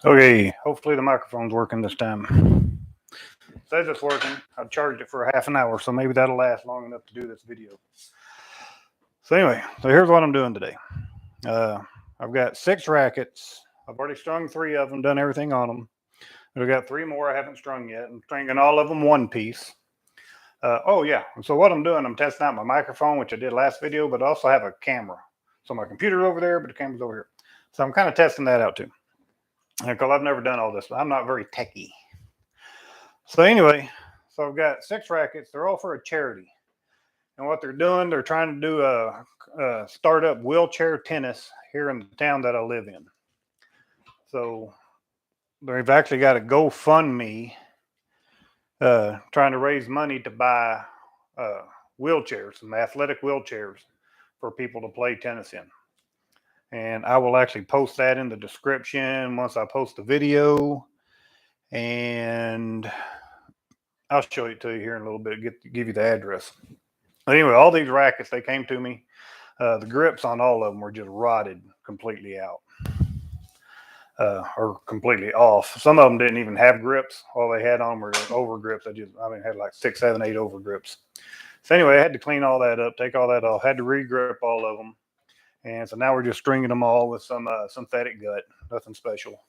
Okay, hopefully the microphone's working this time. It says it's working. I charged it for a half an hour, so maybe that'll last long enough to do this video. So anyway, here's what I'm doing today. I've got 6 rackets. I've already strung 3 of them, done everything on them. I've got 3 more I haven't strung yet. I'm stringing all of them one piece. Oh yeah, so what I'm doing, I'm testing out my microphone, which I did last video, but I also have a camera. So my computer's over there, but the camera's over here. So I'm kind of testing that out too. Because I've never done all this. I'm not very techie. So anyway, so I've got 6 rackets. They're all for a charity. And what they're doing, they're trying to do a start up wheelchair tennis here in the town that I live in. So they've actually got a GoFundMe trying to raise money to buy wheelchairs, some athletic wheelchairs for people to play tennis in. And I will actually post that in the description once I post the video. And I'll show it to you here in a little bit, give you the address. But anyway, all these rackets, they came to me. The grips on all of them were just rotted completely out. Or completely off. Some of them didn't even have grips. All they had on were over grips. Had like 6, 7, 8 over grips. So anyway, I had to clean all that up, take all that off, had to re-grip all of them. And so now we're just stringing them all with some synthetic gut, nothing special.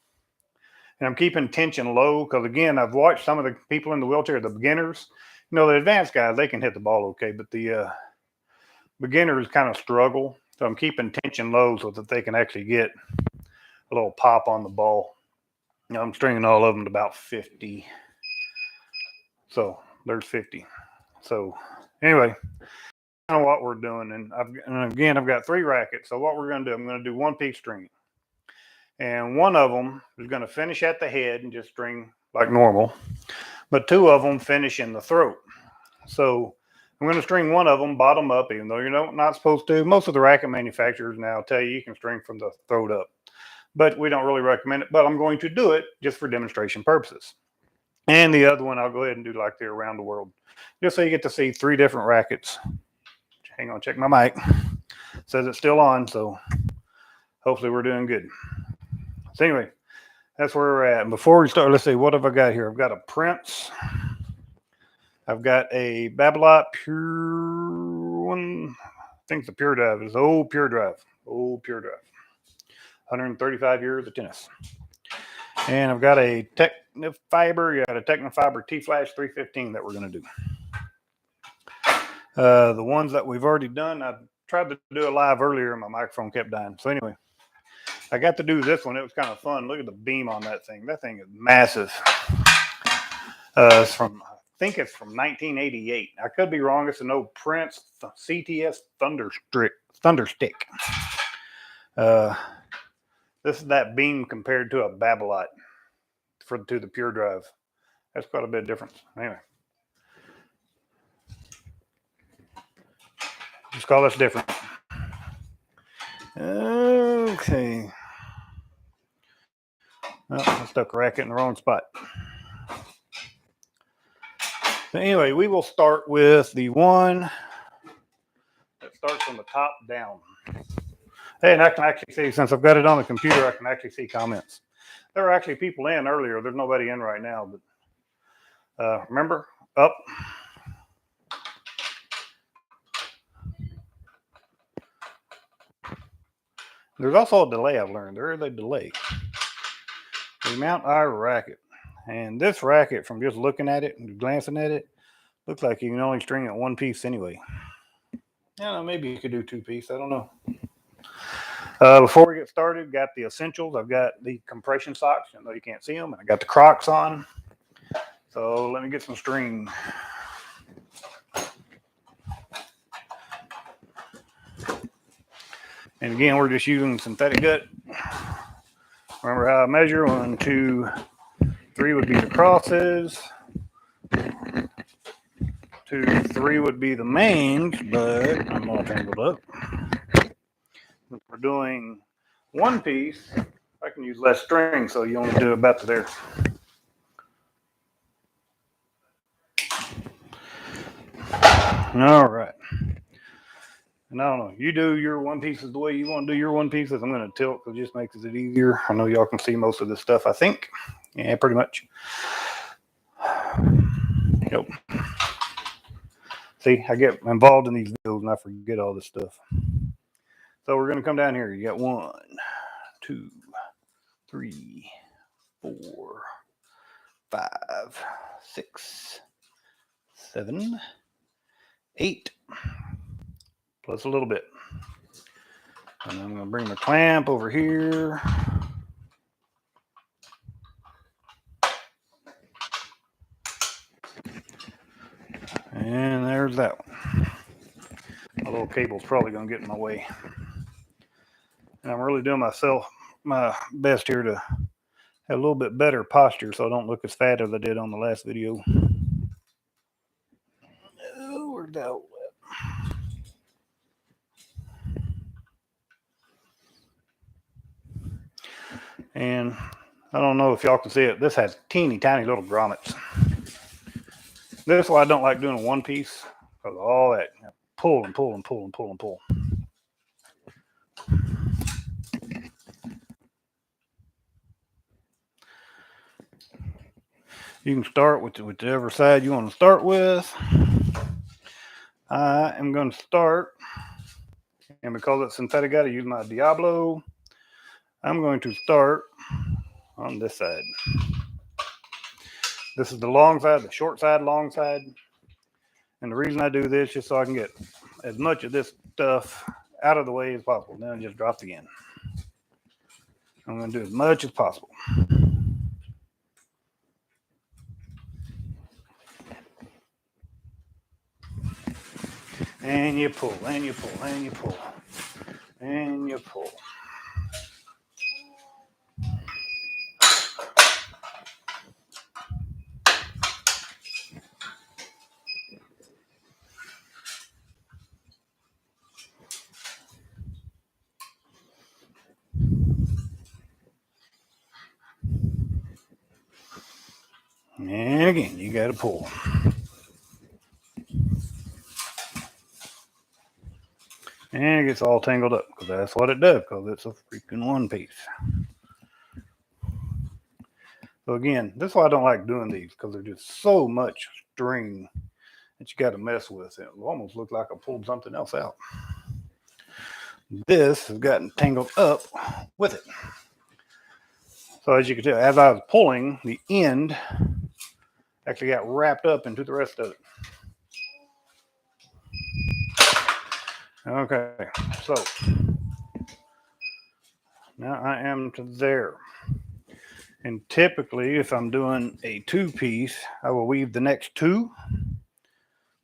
And I'm keeping tension low because, again, I've watched some of the people in the wheelchair, the beginners. You know, the advanced guys, they can hit the ball okay, but the beginners kind of struggle. So I'm keeping tension low so that they can actually get a little pop on the ball. You know, I'm stringing all of them to about 50. So there's 50. So anyway, kind of what we're doing. And again, I've got 3 rackets. So what we're going to do, I'm going to do 1-piece stringing. And one of them is going to finish at the head and just string like normal. But 2 of them finish in the throat. So I'm going to string one of them bottom up, even though you're not supposed to. Most of the racket manufacturers now tell you can string from the throat up. But we don't really recommend it. But I'm going to do it just for demonstration purposes. And the other one, I'll go ahead and do like the around the world. Just so you get to see 3 different rackets. Hang on, check my mic. It says it's still on, so hopefully we're doing good. So anyway, that's where we're at. And before we start, let's see, what have I got here? I've got a Prince. I've got a Babolat Pure one. I think it's a Pure Drive. It's old Pure Drive. Old Pure Drive. 135 years of tennis. And I've got a Technifiber, a Technifiber T-Flash 315 that we're going to do. The ones that we've already done, I tried to do it live earlier and my microphone kept dying. So anyway, I got to do this one. It was kind of fun. Look at the beam on that thing. That thing is massive. It's from, I think it's from 1988. I could be wrong. It's an old Prince CTS Thunderstick. This is that beam compared to a Babolat to the Pure Drive. That's quite a bit of difference. Anyway. Just call this different. Okay. Oh, I stuck a racket in the wrong spot. So anyway, we will start with the one that starts from the top down. Hey, and I can actually see, since I've got it on the computer, I can actually see comments. There were actually people in earlier. There's nobody in right now, but remember, up. There's also a delay I've learned. There is a delay. We mount our racket. And this racket, from just looking at it and glancing at it, looks like you can only string it 1 piece anyway. I don't know, maybe you could do 2-piece. I don't know. Before we get started, got the essentials. I've got the compression socks, though you can't see them. And I got the Crocs on. So let me get some string. And again, we're just using synthetic gut. Remember how I measure? 1, 2, 3 would be the crosses. 2, 3 would be the mains, but I'm all tangled up. If we're doing 1 piece, I can use less string, so you only do about to there. All right. And I don't know, you do your one pieces the way you want to do your one pieces. I'm going to tilt because it just makes it easier. I know y'all can see most of this stuff, I think. Yeah, pretty much. Yep. See, I get involved in these videos and I forget all this stuff. So we're going to come down here. You got 1, 2, 3, 4, 5, 6, 7, 8, plus a little bit. And I'm going to bring the clamp over here. And there's that one. My little cable's probably going to get in my way. And I'm really doing my best here to have a little bit better posture so I don't look as fat as I did on the last video. Oh, where'd that hole at? And I don't know if y'all can see it. This has teeny tiny little grommets. This is why I don't like doing a one piece, because all that pull and pull and pull and pull and pull. You can start with whichever side you want to start with. I am going to start, and because it's synthetic, I got to use my Diablo. I'm going to start on this side. This is the long side, the short side, long side. And the reason I do this is just so I can get as much of this stuff out of the way as possible. Then I just drop the end. I'm going to do as much as possible. And you pull, and you pull, and you pull, and you pull. And again, you got to pull. And it gets all tangled up because that's what it does, because it's a freaking one piece. So again, this is why I don't like doing these, because there's just so much string that you got to mess with. It will almost look like I pulled something else out. This has gotten tangled up with it. So as you can tell, as I was pulling, the end actually got wrapped up into the rest of it. Okay, so now I am to there. And typically, if I'm doing a 2-piece, I will weave the next 2.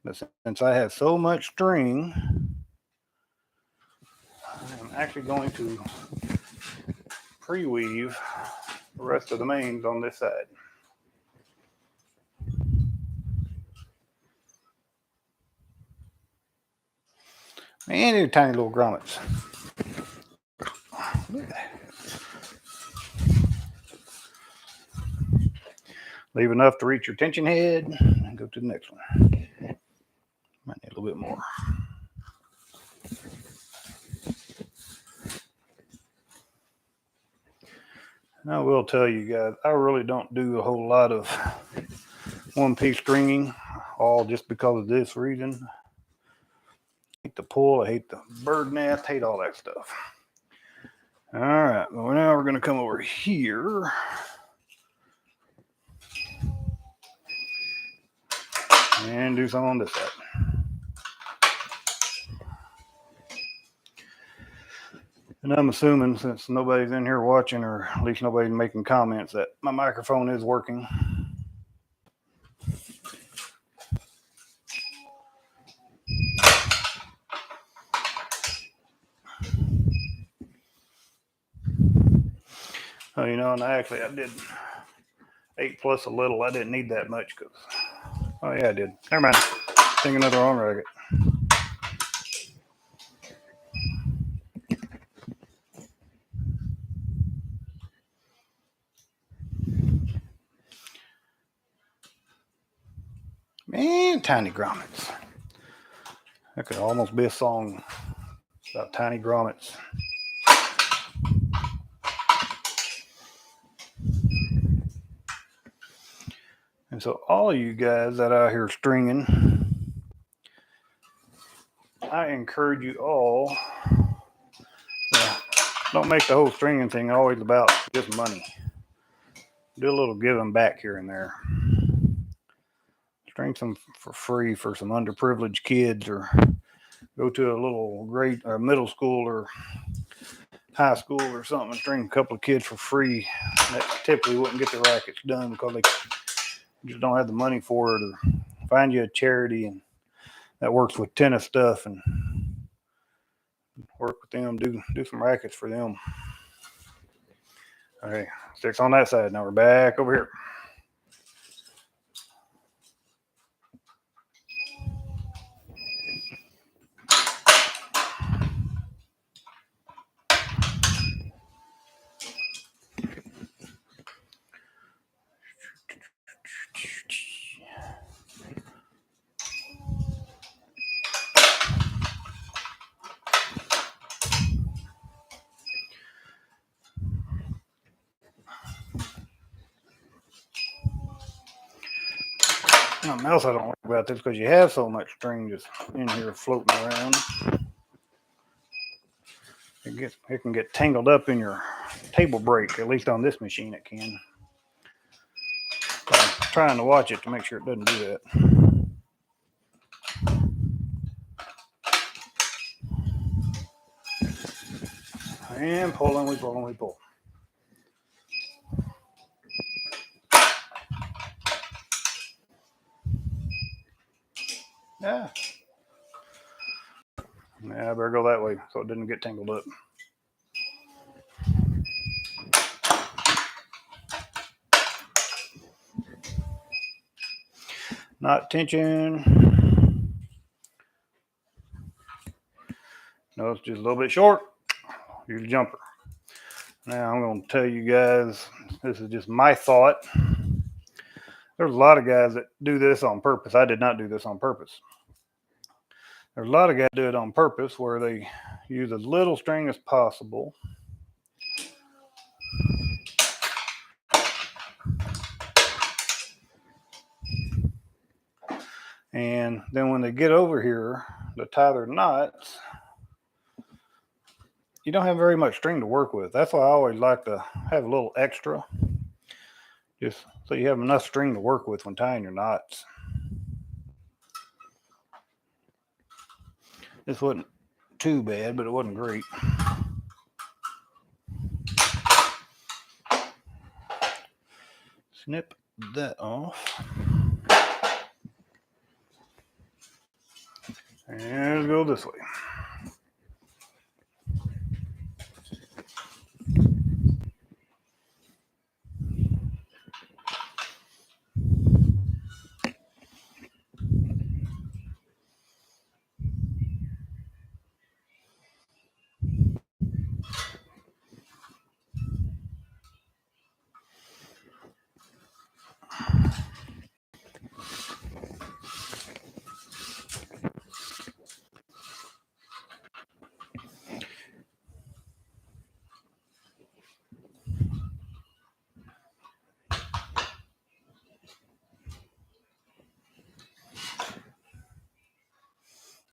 But since I have so much string, I'm actually going to pre-weave the rest of the mains on this side. And they're tiny little grommets. Look at that. Leave enough to reach your tension head and go to the next one. Might need a little bit more. And I will tell you guys, I really don't do a whole lot of one-piece stringing, all just because of this reason. I hate the pull, I hate the bird nest, hate all that stuff. All right, well now we're going to come over here. And do some on this side. And I'm assuming, since nobody's in here watching, or at least nobody's making comments, that my microphone is working. Oh, you know, and I did 8 plus a little. I didn't need that much because, oh yeah, I did. Never mind. Take another arm racket. Man, tiny grommets. That could almost be a song About tiny grommets. And so all of you guys that are out here stringing, I encourage you all, don't make the whole stringing thing always about just money. Do a little giving back here and there. String some for free for some underprivileged kids, or go to a little grade or middle school or high school or something and string a couple of kids for free that typically wouldn't get the rackets done because they just don't have the money for it. Or find you a charity and that works with tennis stuff and work with them, do some rackets for them. Okay, sticks on that side. Now we're back over here. Something else I don't like about this, because you have so much string just in here floating around, it can get tangled up in your table brake. At least on this machine it can. So I'm trying to watch it to make sure it doesn't do that. And pull and we pull and we pull. Yeah. Yeah, I better go that way so it doesn't get tangled up. Not tension. No, it's just a little bit short. Use a jumper. Now I'm going to tell you guys, this is just my thought. There's a lot of guys that do this on purpose. I did not do this on purpose. There's a lot of guys that do it on purpose where they use as little string as possible. And then when they get over here to tie their knots, you don't have very much string to work with. That's why I always like to have a little extra, just so you have enough string to work with when tying your knots. This wasn't too bad, but it wasn't great. Snip that off. And go this way.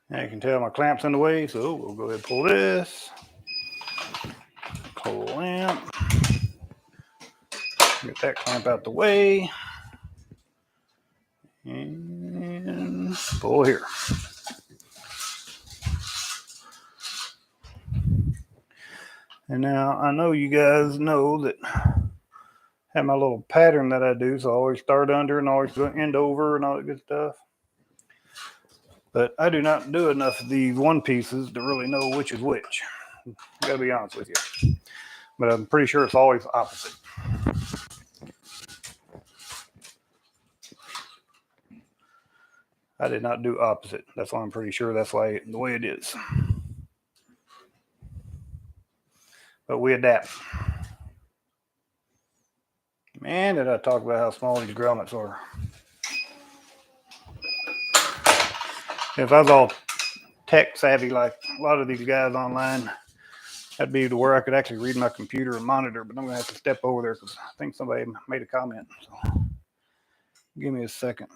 Now you can tell my clamp's in the way, so we'll go ahead and pull this. Pull clamp. Get that clamp out the way. And pull here. And now I know you guys know that I have my little pattern that I do, so I always start under and always go end over and all that good stuff. But I do not do enough of these one pieces to really know which is which. Gotta be honest with you. But I'm pretty sure it's always opposite. I did not do opposite. That's why I'm pretty sure that's why the way it is. But we adapt. Man, did I talk about how small these grommets are. If I was all tech savvy like a lot of these guys online. That'd be to where I could actually read my computer and monitor, but I'm going to have to step over there because I think somebody made a comment. So give me a second.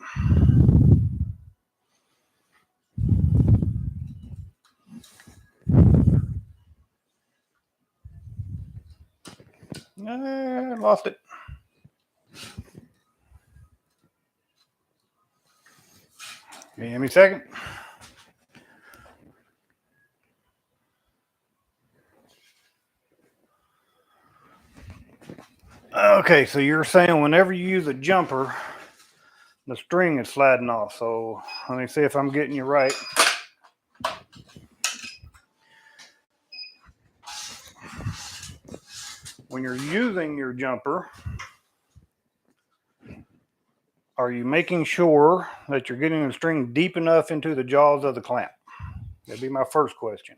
I lost it. Give me a second. Okay, so you're saying whenever you use a jumper, the string is sliding off. So let me see if I'm getting you right. When you're using your jumper, are you making sure that you're getting the string deep enough into the jaws of the clamp? That'd be my first question.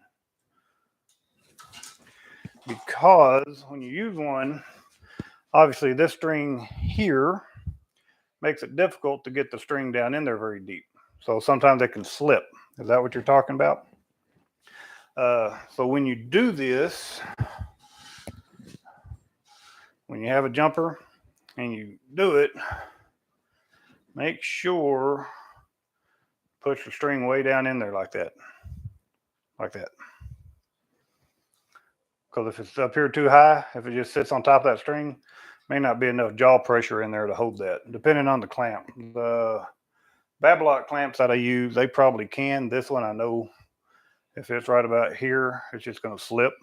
Because when you use one, obviously this string here makes it difficult to get the string down in there very deep. So sometimes it can slip. Is that what you're talking about? So when you do this, when you have a jumper and you do it, make sure push the string way down in there like that. Like that. Because if it's up here too high, if it just sits on top of that string, may not be enough jaw pressure in there to hold that, depending on the clamp. The Babolat clamps that I use, they probably can. This one, I know if it's right about here, it's just going to slip.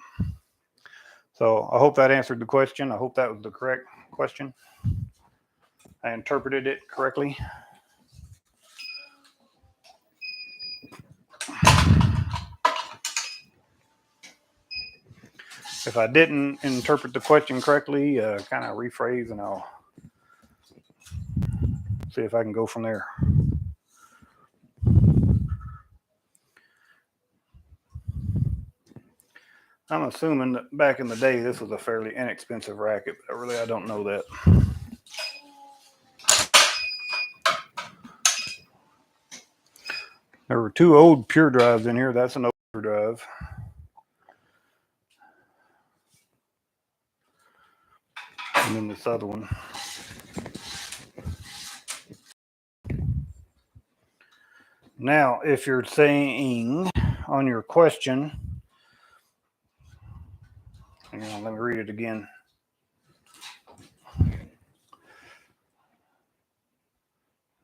So I hope that answered the question. I hope that was the correct question. I interpreted it correctly. If I didn't interpret the question correctly, kind of rephrase and I'll see if I can go from there. I'm assuming that back in the day, this was a fairly inexpensive racket, but I don't know that. There were two old pure drives in here. That's an old pure drive. And then this other one. Now, if you're saying on your question, hang on, let me read it again.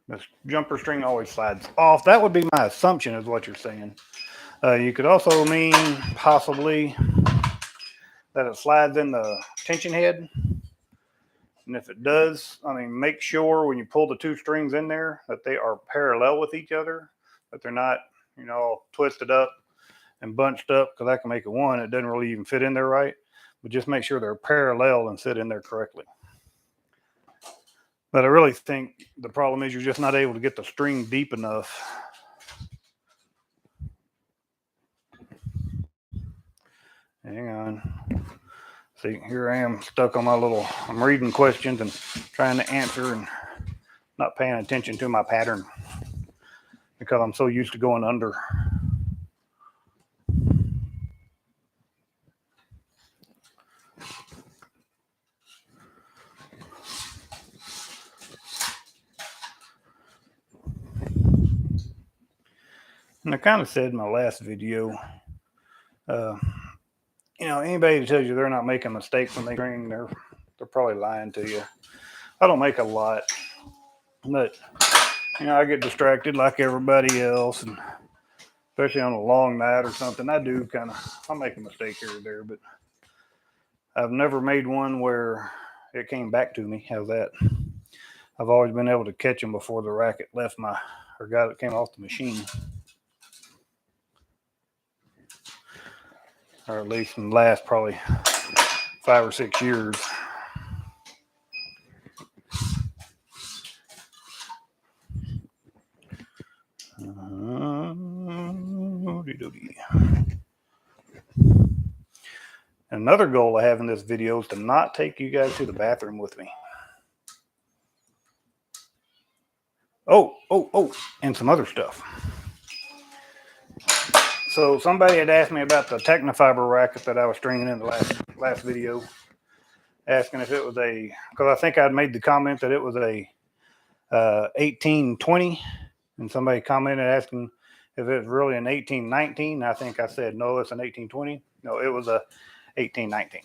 This jumper string always slides off. That would be my assumption is what you're saying. You could also mean possibly that it slides in the tension head. And if it does, I mean, make sure when you pull the two strings in there that they are parallel with each other, that they're not, twisted up and bunched up, because that can make it one. It doesn't really even fit in there right. But just make sure they're parallel and sit in there correctly. But I really think the problem is you're just not able to get the string deep enough. Hang on. See, here I am stuck on my I'm reading questions and trying to answer and not paying attention to my pattern because I'm so used to going under. And I kind of said in my last video, anybody that tells you they're not making mistakes when they string, they're probably lying to you. I don't make a lot, but I get distracted like everybody else, and especially on a long night or something, I'll make a mistake here or there, but I've never made one where it came back to me. How's that? I've always been able to catch them before the racket left it came off the machine. Or at least in the last probably 5 or 6 years. Another goal I have in this video is to not take you guys to the bathroom with me. Oh, and some other stuff. So somebody had asked me about the Technofiber racket that I was stringing in the last video, asking if it was a, because I think I'd made the comment that it was a 1820, and somebody commented asking if it was really an 1819. I think I said no, it's an 1820. No, it was a 1819.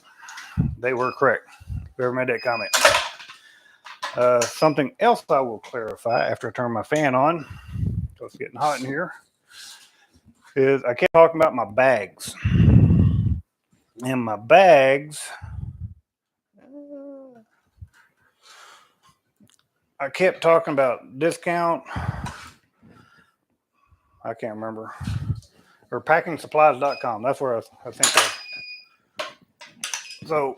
They were correct. Whoever made that comment. Something else I will clarify after I turn my fan on, so it's getting hot in here, is I kept talking about my bags. And my bags, I kept talking about discount. I can't remember. Or packingsupplies.com. That's where I think so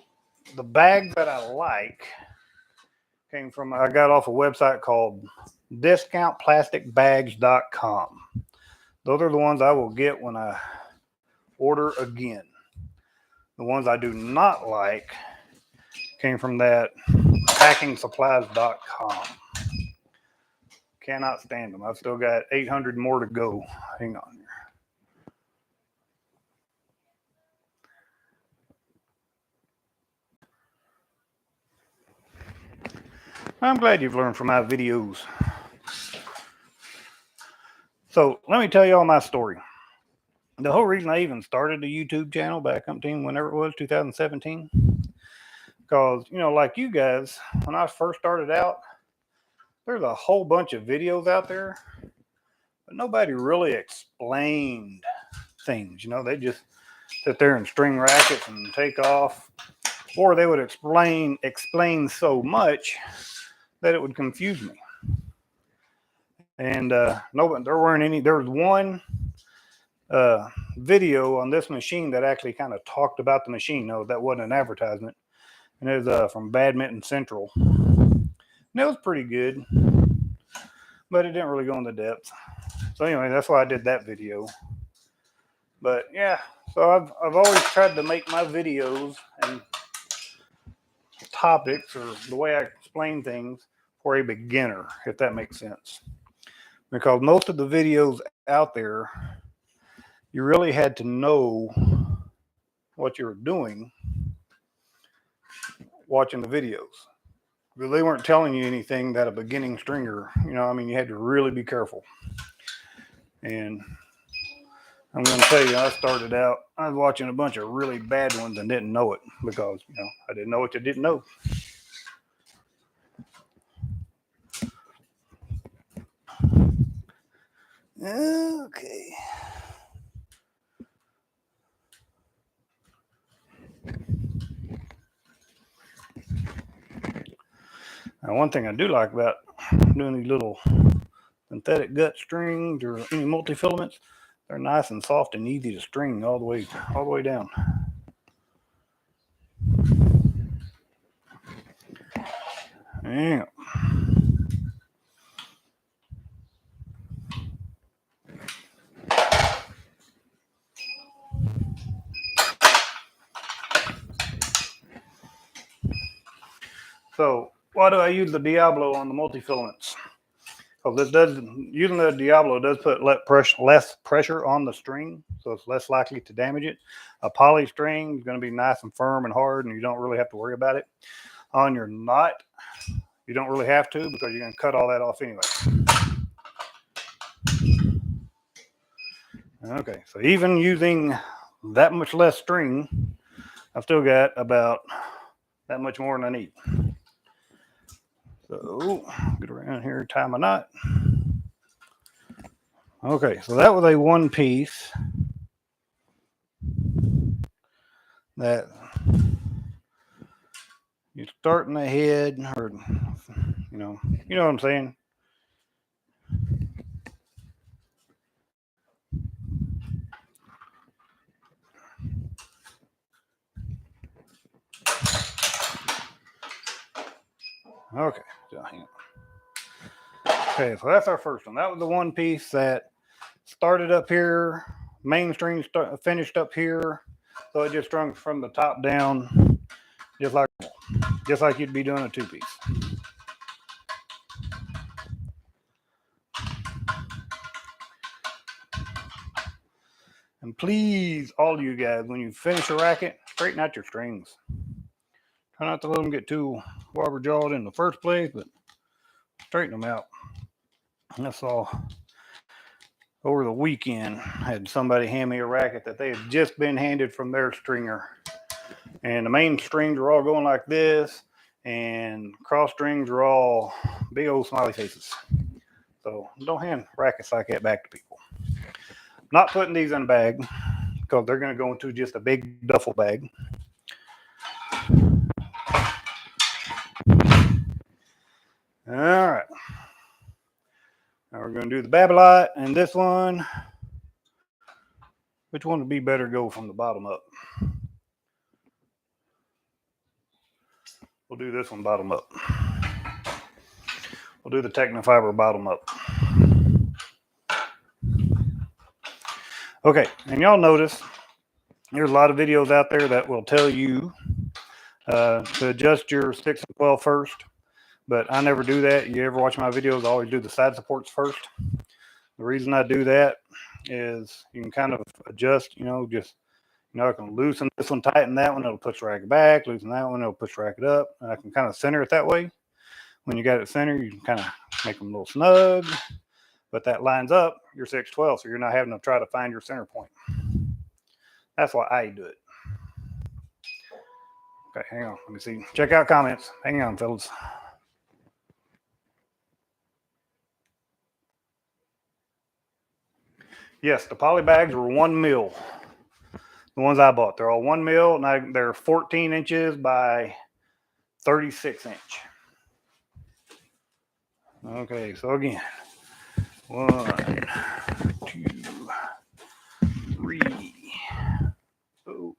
the bag that I like came from, I got off a website called discountplasticbags.com. Those are the ones I will get when I order again. The ones I do not like came from that packingsupplies.com. Cannot stand them. I've still got 800 more to go. Hang on here. I'm glad you've learned from my videos. So let me tell you all my story. The whole reason I even started the YouTube channel back whenever it was, 2017, because, you know, like you guys, when I first started out, there's a whole bunch of videos out there, but nobody really explained things. You know, they just sit there and string rackets and take off, or they would explain so much that it would confuse me. And no, there weren't any. There was one video on this machine that actually kind of talked about the machine. No, that wasn't an advertisement, and it was from Badminton Central. And it was pretty good, but it didn't really go into depth. So anyway, that's why I did that video. But yeah, so I've always tried to make my videos and topics, or the way I explain things, for a beginner, if that makes sense. Because most of the videos out there, you really had to know what you were doing watching the videos. Because they weren't telling you anything that a beginning stringer, you know, I mean, you had to really be careful. And I'm going to tell you, I started out, I was watching a bunch of really bad ones and didn't know it, because, you know, I didn't know what you didn't know. Okay. Now, one thing I do like about doing these little synthetic gut strings or any multi-filaments, they're nice and soft and easy to string all the way down. Yeah. So why do I use the Diablo on the multi-filaments? Because using the Diablo does put less pressure on the string, so it's less likely to damage it. A poly string is going to be nice and firm and hard, and you don't really have to worry about it. On your knot, you don't really have to, because you're going to cut all that off anyway. Okay, so even using that much less string, I've still got about that much more than I need. So get around here, tie my knot. Okay, so that was a one piece that you start in the head, or you know what I'm saying. Okay, okay, so that's our first one. That was the one piece that started up here, main string finished up here, so it just strung from the top down, just like you'd be doing a two piece. And please, all of you guys, when you finish a racket, straighten out your strings. Try not to let them get too wobber-jawed in the first place, but straighten them out. That's all. Over the weekend, I had somebody hand me a racket that they had just been handed from their stringer. And the main strings are all going like this, and cross strings are all big old smiley faces. So don't hand rackets like that back to people. Not putting these in a bag, because they're going to go into just a big duffel bag. All right. Now we're going to do the Babolat, and this one, which one would be better to go from the bottom up? We'll do this one bottom up. We'll do the Technofiber bottom up. Okay, and y'all notice there's a lot of videos out there that will tell you to adjust your 6 and 12 first, but I never do that. You ever watch my videos, I always do the side supports first. The reason I do that is you can kind of adjust, I can loosen this one, tighten that one, it'll push the racket back, loosen that one, it'll push the racket up, and I can kind of center it that way. When you got it centered, you can kind of make them a little snug, but that lines up your 6/12, so you're not having to try to find your center point. That's why I do it. Okay, hang on, let me see. Check out comments. Hang on, fellas. Yes, the poly bags were 1 mil. The ones I bought, they're all 1 mil, and they're 14 inches by 36 inch. Okay, so again, 1, 2, 3. Oh.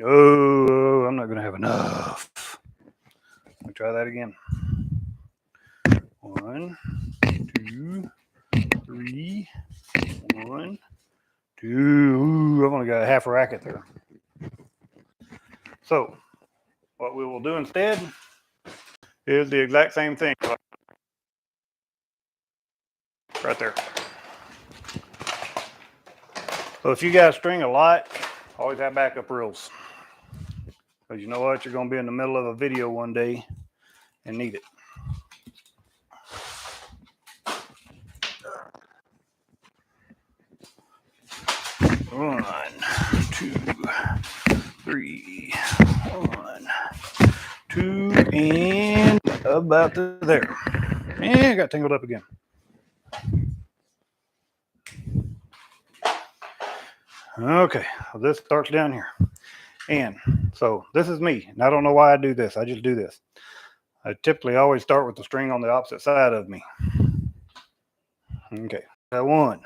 Oh, I'm not going to have enough. Let me try that again. 1, 2, 3. 1, 2. Ooh, I've only got half a racket there. So, what we will do instead is the exact same thing. Right there. So if you guys string a lot, always have backup reels. Because you know what? You're going to be in the middle of a video one day and need it. One, 2, 3. 1, 2, and about to there. And I got tangled up again. Okay, well, this starts down here. And so this is me. And I don't know why I do this. I just do this. I typically always start with the string on the opposite side of me. Okay, 1,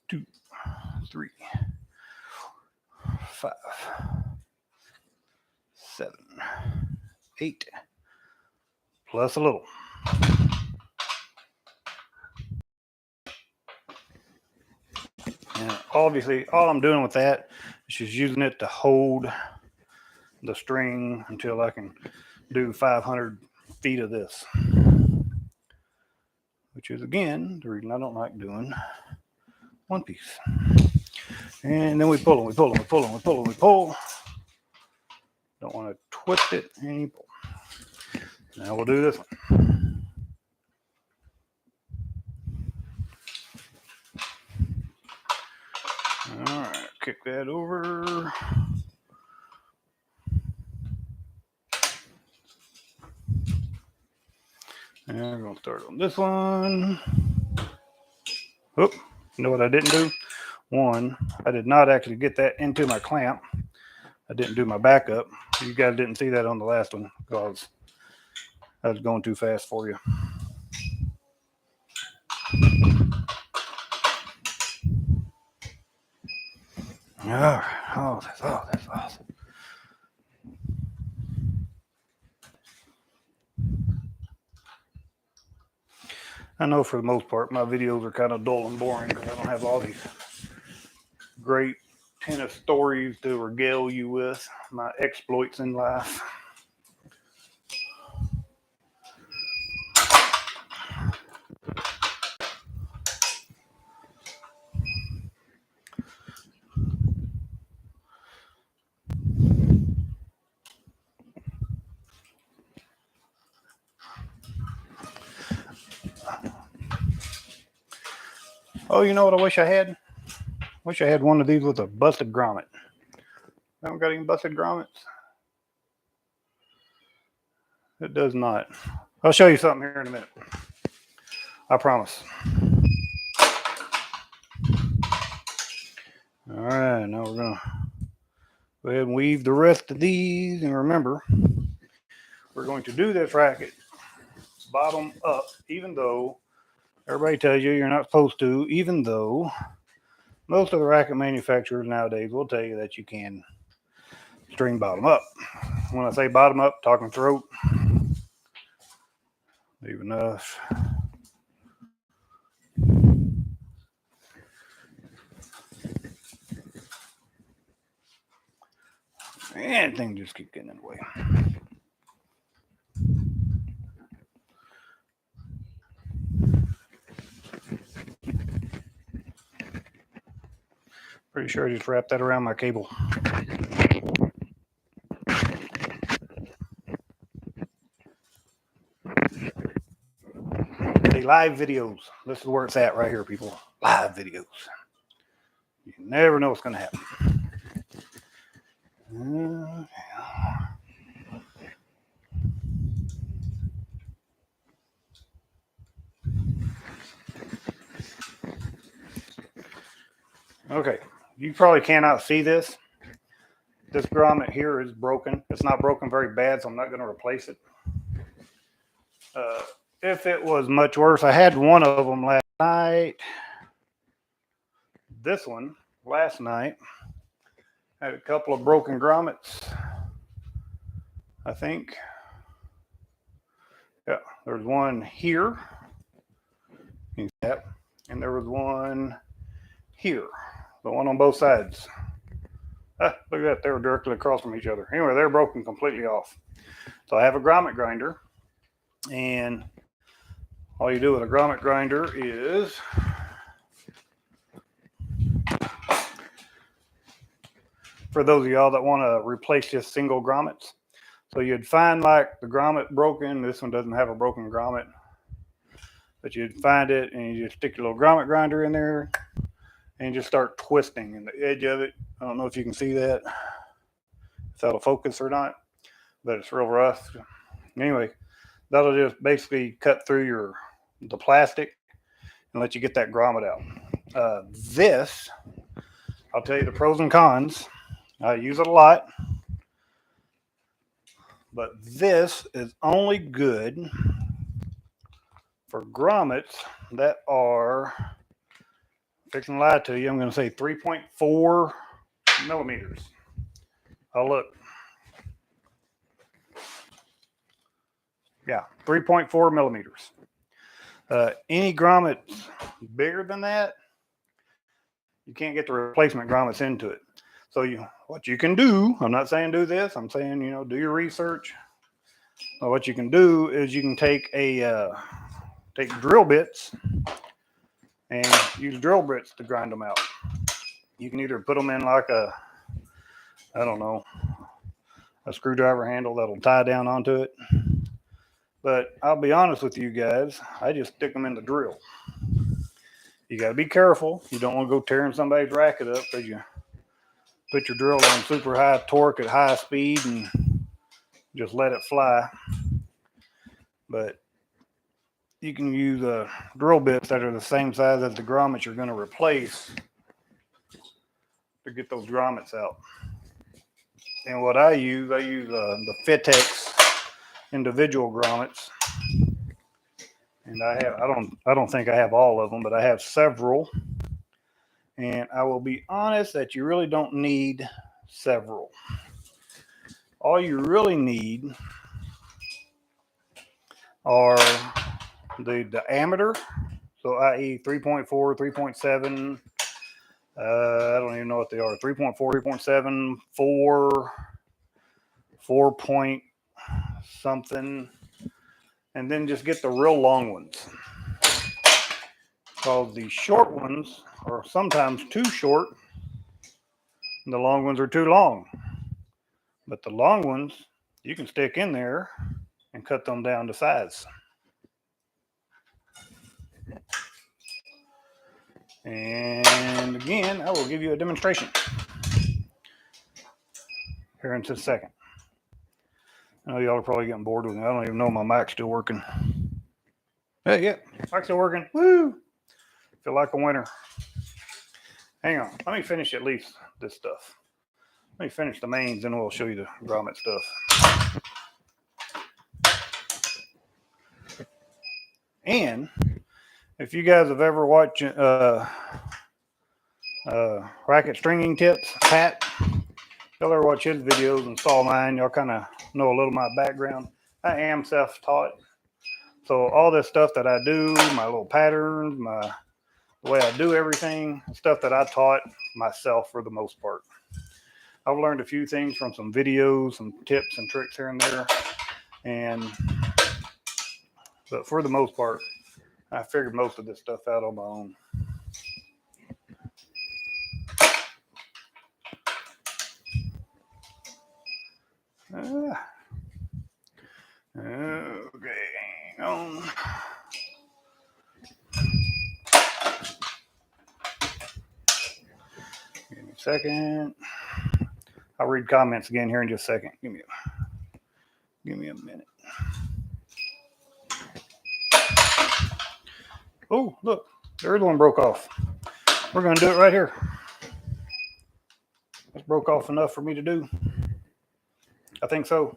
2, 3, 5, 7, 8, plus a little. And obviously, all I'm doing with that is just using it to hold the string until I can do 500 feet of this. Which is, again, the reason I don't like doing one piece. And then we pull and we pull and we pull and we pull and we pull. Don't want to twist it and you pull. Now we'll do this one. All right, kick that over. And we're going to start on this one. Oh, you know what I didn't do? One, I did not actually get that into my clamp. I didn't do my backup. You guys didn't see that on the last one because I was going too fast for you. All right. Oh, that's awesome. I know for the most part my videos are kind of dull and boring because I don't have all these great tennis stories to regale you with, my exploits in life. Oh, you know what I wish I had? Wish I had one of these with a busted grommet. I haven't got any busted grommets. It does not. I'll show you something here in a minute. I promise. All right, now we're gonna go ahead and weave the rest of these, and remember, we're going to do this racket bottom up, even though everybody tells you you're not supposed to, even though most of the racket manufacturers nowadays will tell you that you can string bottom up. When I say bottom up, talking throat, leave enough. And things just keep getting in the way. Pretty sure I just wrapped that around my cable. The live videos. This is where it's at right here, people. Live videos. You never know what's going to happen. Okay, you probably cannot see this. This grommet here is broken. It's not broken very bad, so I'm not going to replace it. If it was much worse, I had one of them last night. This one, last night, had a couple of broken grommets, I think. Yeah, there was one here. And there was one here. The one on both sides. Look at that, they were directly across from each other. Anyway, they're broken completely off. So I have a grommet grinder, and all you do with a grommet grinder is for those of y'all that want to replace just single grommets. So you'd find like the grommet broken. This one doesn't have a broken grommet, but you'd find it and you just stick your little grommet grinder in there and just start twisting in the edge of it. I don't know if you can see that, if that'll focus or not, but it's real rough. Anyway, that'll just basically cut through the plastic and let you get that grommet out. This, I'll tell you the pros and cons. I use it a lot, but this is only good for grommets that are, fixing to lie to you, I'm going to say 3.4 millimeters. Oh, look. Yeah, 3.4 millimeters. Any grommet bigger than that, you can't get the replacement grommets into it. So what you can do, I'm not saying do this, I'm saying, do your research. What you can do is you can take drill bits and use drill bits to grind them out. You can either put them in like a screwdriver handle that'll tie down onto it. But I'll be honest with you guys, I just stick them in the drill. You got to be careful. You don't want to go tearing somebody's racket up because you put your drill on super high torque at high speed and just let it fly. But you can use drill bits that are the same size as the grommets you're going to replace to get those grommets out. And what I use the Fitex individual grommets. And I don't think I have all of them, but I have several. And I will be honest that you really don't need several. All you really need are the diameter. So i.e. 3.4, 3.7, I don't even know what they are. 3.4, 3.7, 4 point something. And then just get the real long ones. Because the short ones are sometimes too short. And the long ones are too long. But the long ones, you can stick in there and cut them down to size. And again, I will give you a demonstration here in just a second. I know y'all are probably getting bored with me. I don't even know my mic's still working. Hey, yeah, mic's still working. Woo! Feel like a winner. Hang on. Let me finish at least this stuff. Let me finish the mains, then we'll show you the grommet stuff. And if you guys have ever watched racket stringing tips, Pat, y'all ever watch his videos and saw mine, y'all kind of know a little of my background. I am self-taught. So all this stuff that I do, my little patterns, the way I do everything, stuff that I taught myself for the most part. I've learned a few things from some videos, some tips and tricks here and there. But for the most part, I figured most of this stuff out on my own. Okay, hang on. Give me a second. I'll read comments again here in just a second. Give me a minute. Oh, look, the other one broke off. We're going to do it right here. This broke off enough for me to do. I think so.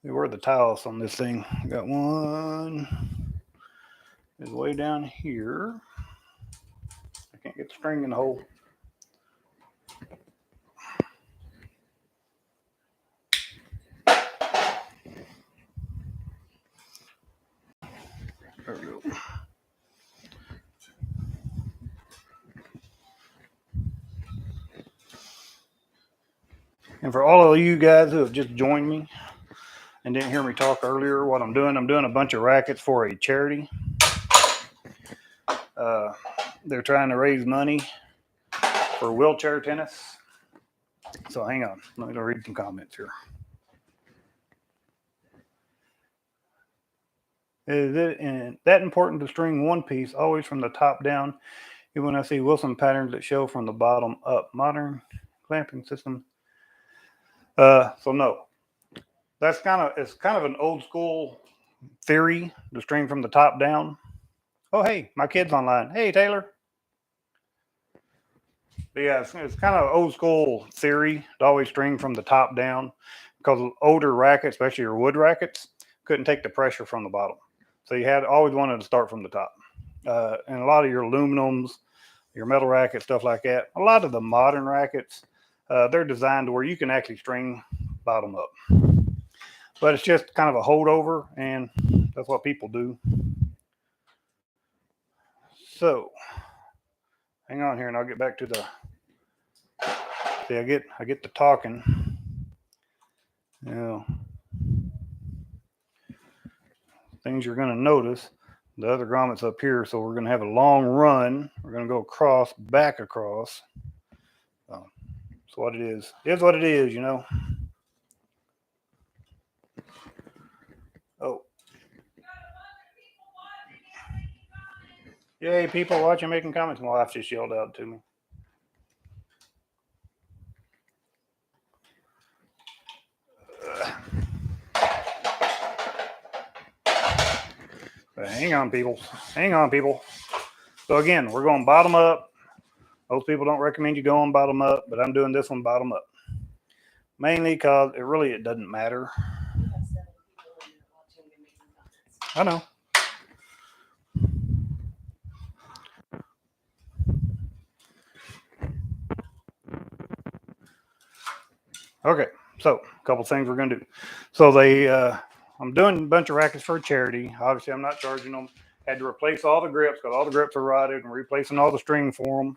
Where are the tiles on this thing? I got one. Is way down here. I can't get the string in the hole. There we go. And for all of you guys who have just joined me and didn't hear me talk earlier, what I'm doing a bunch of rackets for a charity. They're trying to raise money for wheelchair tennis. So hang on, let me read some comments here. Is it that important to string one piece always from the top down? Even when I see Wilson patterns that show from the bottom up, modern clamping system. So no, it's kind of an old school theory to string from the top down. Oh, hey, my kid's online. Hey, Taylor. But yeah, it's kind of old school theory to always string from the top down because older rackets, especially your wood rackets, couldn't take the pressure from the bottom. So you had always wanted to start from the top. And a lot of your aluminums, your metal rackets, stuff like that, a lot of the modern rackets, they're designed to where you can actually string bottom up. But it's just kind of a holdover, and that's what people do. So, hang on here, and I'll get back to the. See, I get to talking. You know, things you're going to notice. The other grommet's up here, so we're going to have a long run. We're going to go across, back across. So what it is. It is what it is, you know. Oh. Yay, people watching, making comments. My wife just yelled out to me. But hang on, people. Hang on, people. So again, we're going bottom up. Most people don't recommend you going bottom up, but I'm doing this one bottom up. Mainly because it doesn't matter. I know. Okay, so a couple things we're going to do. So I'm doing a bunch of rackets for a charity. Obviously, I'm not charging them. Had to replace all the grips because all the grips are rotted and replacing all the string for them.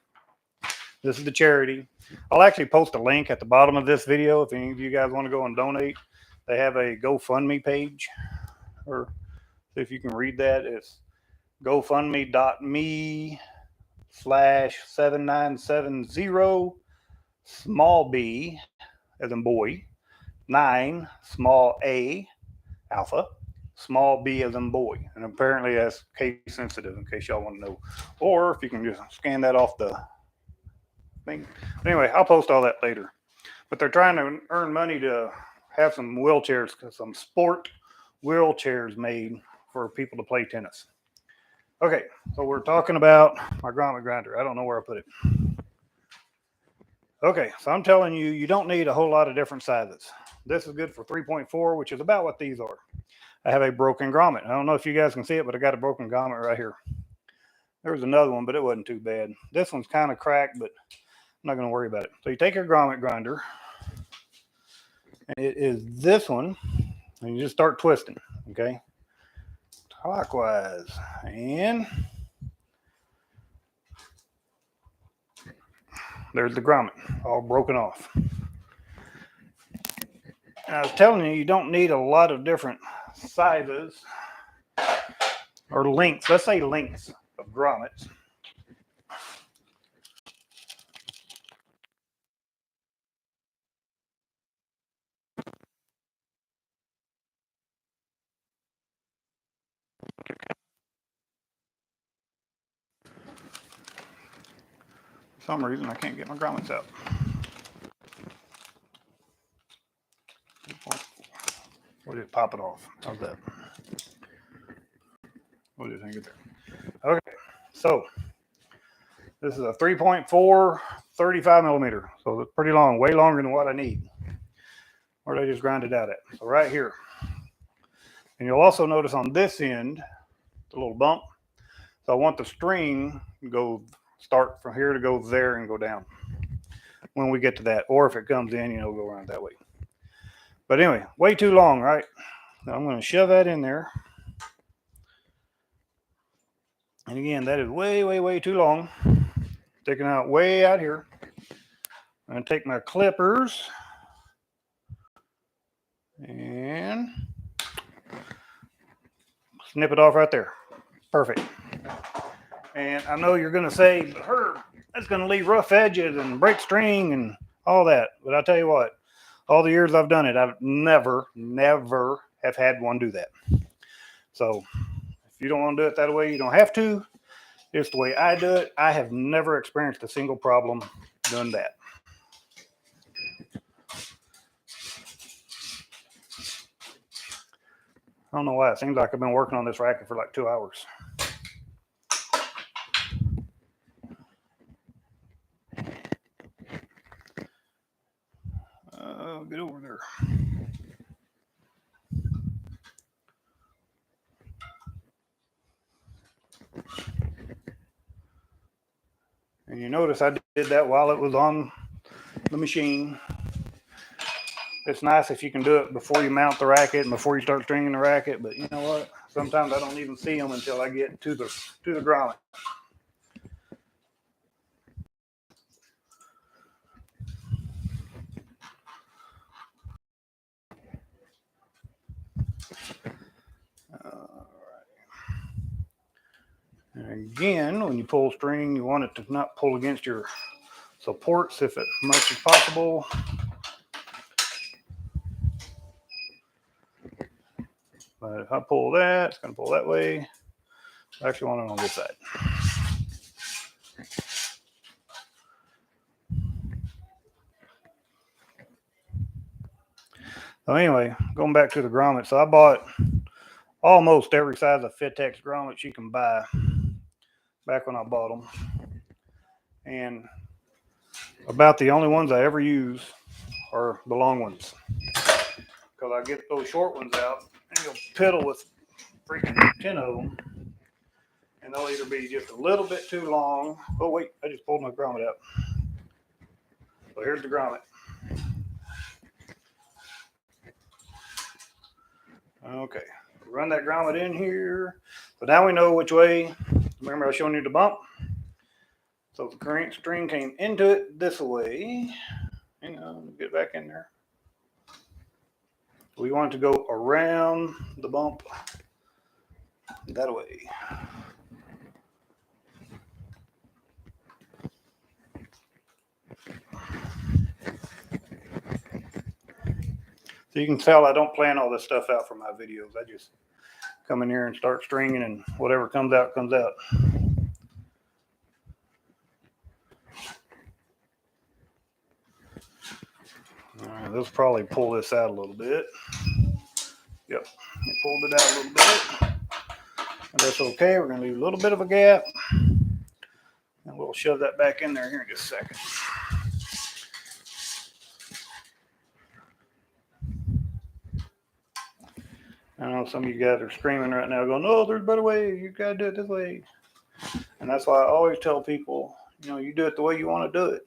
This is the charity. I'll actually post a link at the bottom of this video if any of you guys want to go and donate. They have a GoFundMe page, or if you can read that, it's gofundme.me/7970 small b as in boy 9 small a alpha small B as in boy. And apparently that's case sensitive, in case y'all want to know. Or if you can just scan that off the thing. Anyway, I'll post all that later. But they're trying to earn money to have some wheelchairs, some sport wheelchairs made for people to play tennis. Okay, so we're talking about my grommet grinder. I don't know where I put it. Okay, so I'm telling you, you don't need a whole lot of different sizes. This is good for 3.4, which is about what these are. I have a broken grommet. I don't know if you guys can see it, but I got a broken grommet right here. There was another one, but it wasn't too bad. This one's kind of cracked, but I'm not going to worry about it. So you take your grommet grinder, and it is this one, and you just start twisting, okay? Clockwise, and there's the grommet, all broken off. And I was telling you don't need a lot of different sizes or lengths. Let's say lengths of grommets. For some reason, I can't get my grommets out. We'll just pop it off. How's that? We'll just hang it there. Okay, so this is a 3.4, 35 millimeter. So it's pretty long, way longer than what I need. Where did I just grind it out at? So right here. And you'll also notice on this end, the little bump. So I want the string to start from here to go there and go down when we get to that. Or if it comes in, go around that way. But anyway, way too long, right? Now I'm going to shove that in there. And again, that is way, way, way too long. Sticking out way out here. I'm going to take my clippers and snip it off right there. Perfect. And I know you're going to say, but Herb, that's going to leave rough edges and break string and all that. But I'll tell you what, all the years I've done it, I've never have had one do that. So if you don't want to do it that way, you don't have to. It's the way I do it. I have never experienced a single problem doing that. I don't know why. It seems like I've been working on this racket for like 2 hours. Get over there. And you notice I did that while it was on the machine. It's nice if you can do it before you mount the racket and before you start stringing the racket, but you know what? Sometimes I don't even see them until I get to the grommet. And again, when you pull string, you want it to not pull against your supports if as much as possible. But if I pull that, it's going to pull that way. I actually want it on this side. So anyway, going back to the grommet. So I bought almost every size of Fitex grommets you can buy back when I bought them. And about the only ones I ever use are the long ones. Because I get those short ones out and you'll piddle with freaking 10 of them. And they'll either be just a little bit too long. Oh, wait, I just pulled my grommet out. So here's the grommet. Okay, run that grommet in here. So now we know which way. Remember I was showing you the bump? So the current string came into it this way. Hang on, get back in there. We want it to go around the bump that way. So you can tell I don't plan all this stuff out for my videos. I just come in here and start stringing, and whatever comes out, comes out. All right, let's probably pull this out a little bit. Yep, I pulled it out a little bit. And that's okay. We're going to leave a little bit of a gap. And we'll shove that back in there here in just a second. I know some of you guys are screaming right now going, "No, there's a better way. You got to do it this way." And that's why I always tell people, you know, you do it the way you want to do it.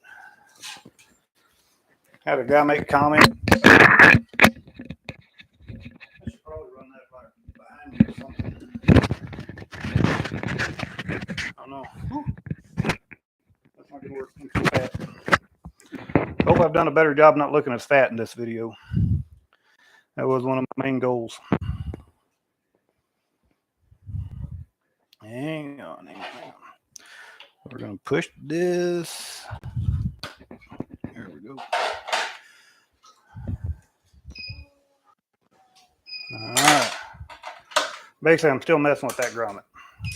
I had a guy make a comment. I should probably run that behind me or something. I don't know. That's not going to work. I'm too fat. Hope I've done a better job not looking as fat in this video. That was one of my main goals. Hang on. We're going to push this. There we go. All right. Basically, I'm still messing with that grommet,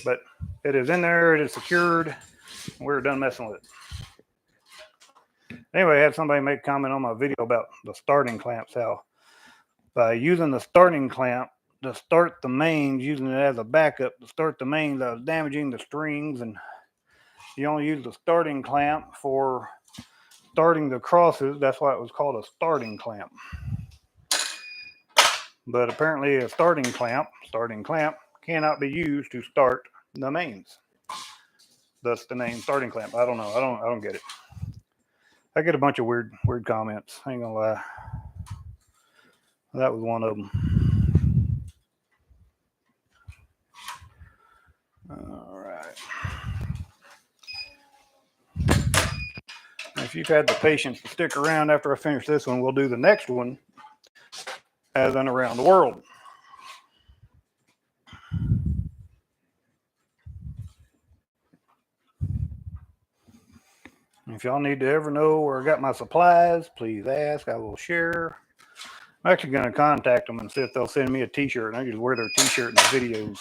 but it is in there. It is secured. We're done messing with it. Anyway, I had somebody make a comment on my video about the starting clamps, how by using the starting clamp to start the mains, using it as a backup to start the mains, I was damaging the strings, and you only use the starting clamp for starting the crosses. That's why it was called a starting clamp. But apparently a starting clamp cannot be used to start the mains. Thus the name starting clamp. I don't know. I don't get it. I get a bunch of weird comments. I ain't gonna lie. That was one of them. All right. If you've had the patience to stick around after I finish this one, we'll do the next one as in around the world. If y'all need to ever know where I got my supplies, please ask. I will share. I'm actually going to contact them and see if they'll send me a t-shirt, and I just wear their t-shirt in the videos.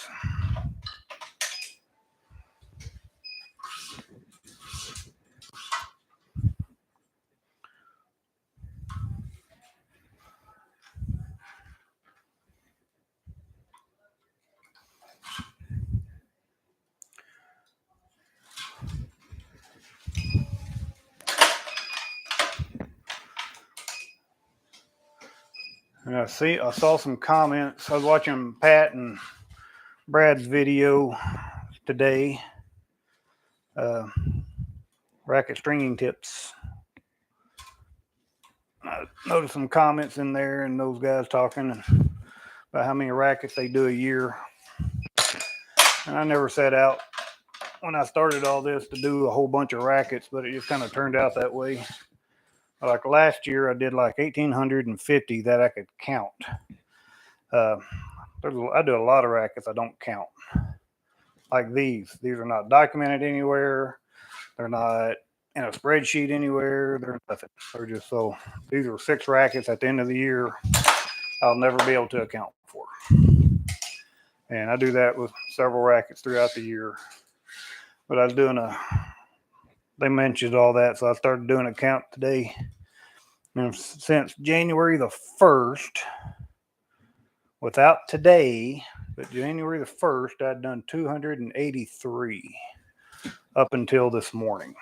And I saw some comments. I was watching Pat and Brad's video today. Racket stringing tips. I noticed some comments in there and those guys talking about how many rackets they do a year. And I never set out when I started all this to do a whole bunch of rackets, but it just kind of turned out that way. Like last year, I did like 1,850 that I could count. I do a lot of rackets I don't count. Like these. These are not documented anywhere. They're not in a spreadsheet anywhere. They're nothing. They're just so. These are 6 rackets at the end of the year I'll never be able to account for. And I do that with several rackets throughout the year. But I was doing they mentioned all that, so I started doing a count today. And since January the 1st, without today, but January the 1st, I'd done 283 up until this morning.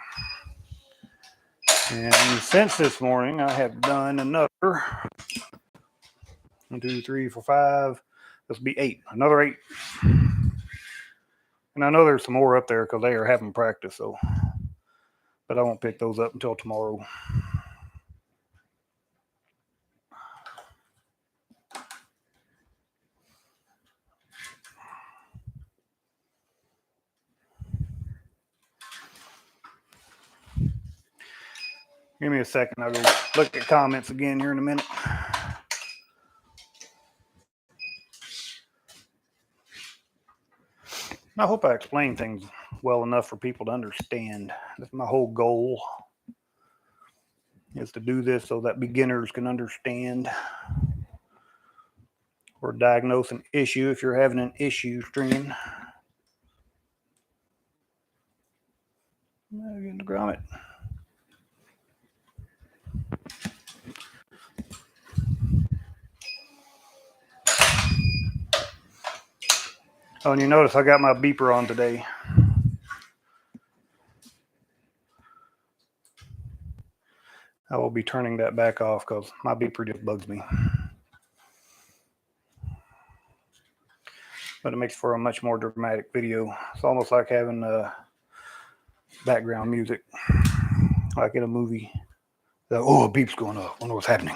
And since this morning, I have done another 1, 2, 3, 4, 5. This will be 8. Another 8. And I know there's some more up there because they are having practice, so. But I won't pick those up until tomorrow. Give me a second. I'll go look at comments again here in a minute. I hope I explain things well enough for people to understand. That's my whole goal, is to do this so that beginners can understand. or diagnose an issue if you're having an issue stringing. Getting the grommet. Oh, and you notice I got my beeper on today. I will be turning that back off because my beeper just bugs me. But it makes for a much more dramatic video. It's almost like having background music, like in a movie. Oh, a beep's going off. I wonder what's happening.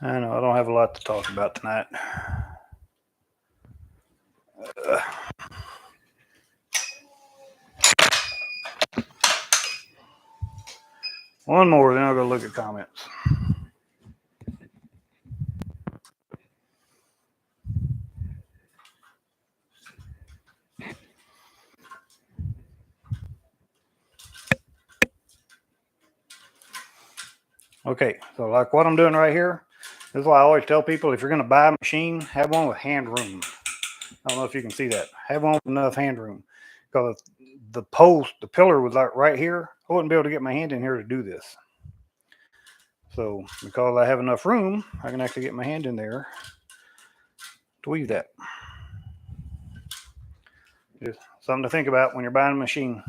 I know I don't have a lot to talk about tonight. One more, then I'll go look at comments. Okay, so like what I'm doing right here, this is why I always tell people, if you're going to buy a machine, have one with hand room. I don't know if you can see that. Have one with enough hand room. Because the post, the pillar was like right here, I wouldn't be able to get my hand in here to do this. So because I have enough room, I can actually get my hand in there to weave that. Just something to think about when you're buying a machine.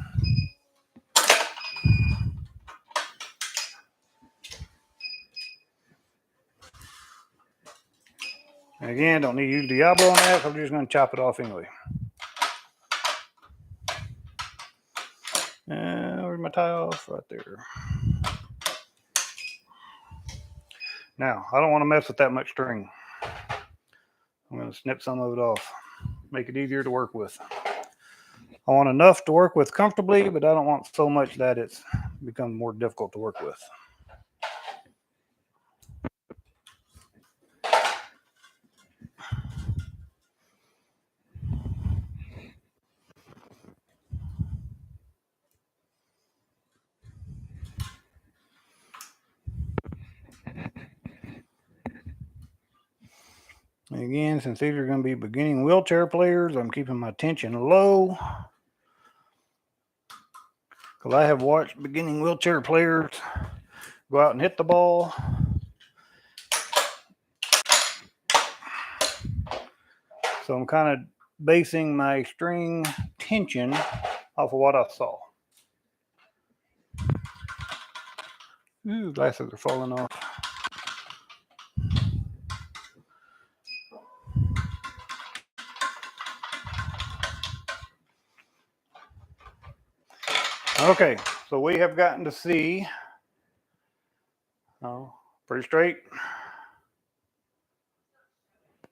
And again, don't need to use Diablo on that, so I'm just going to chop it off anyway. Where's my tie off? Right there. Now, I don't want to mess with that much string. I'm going to snip some of it off, make it easier to work with. I want enough to work with comfortably, but I don't want so much that it's become more difficult to work with. And again, since these are going to be beginning wheelchair players, I'm keeping my tension low. Because I have watched beginning wheelchair players go out and hit the ball. So I'm kind of basing my string tension off of what I saw. Ooh, glasses are falling off. Okay, so we have gotten to see, pretty straight.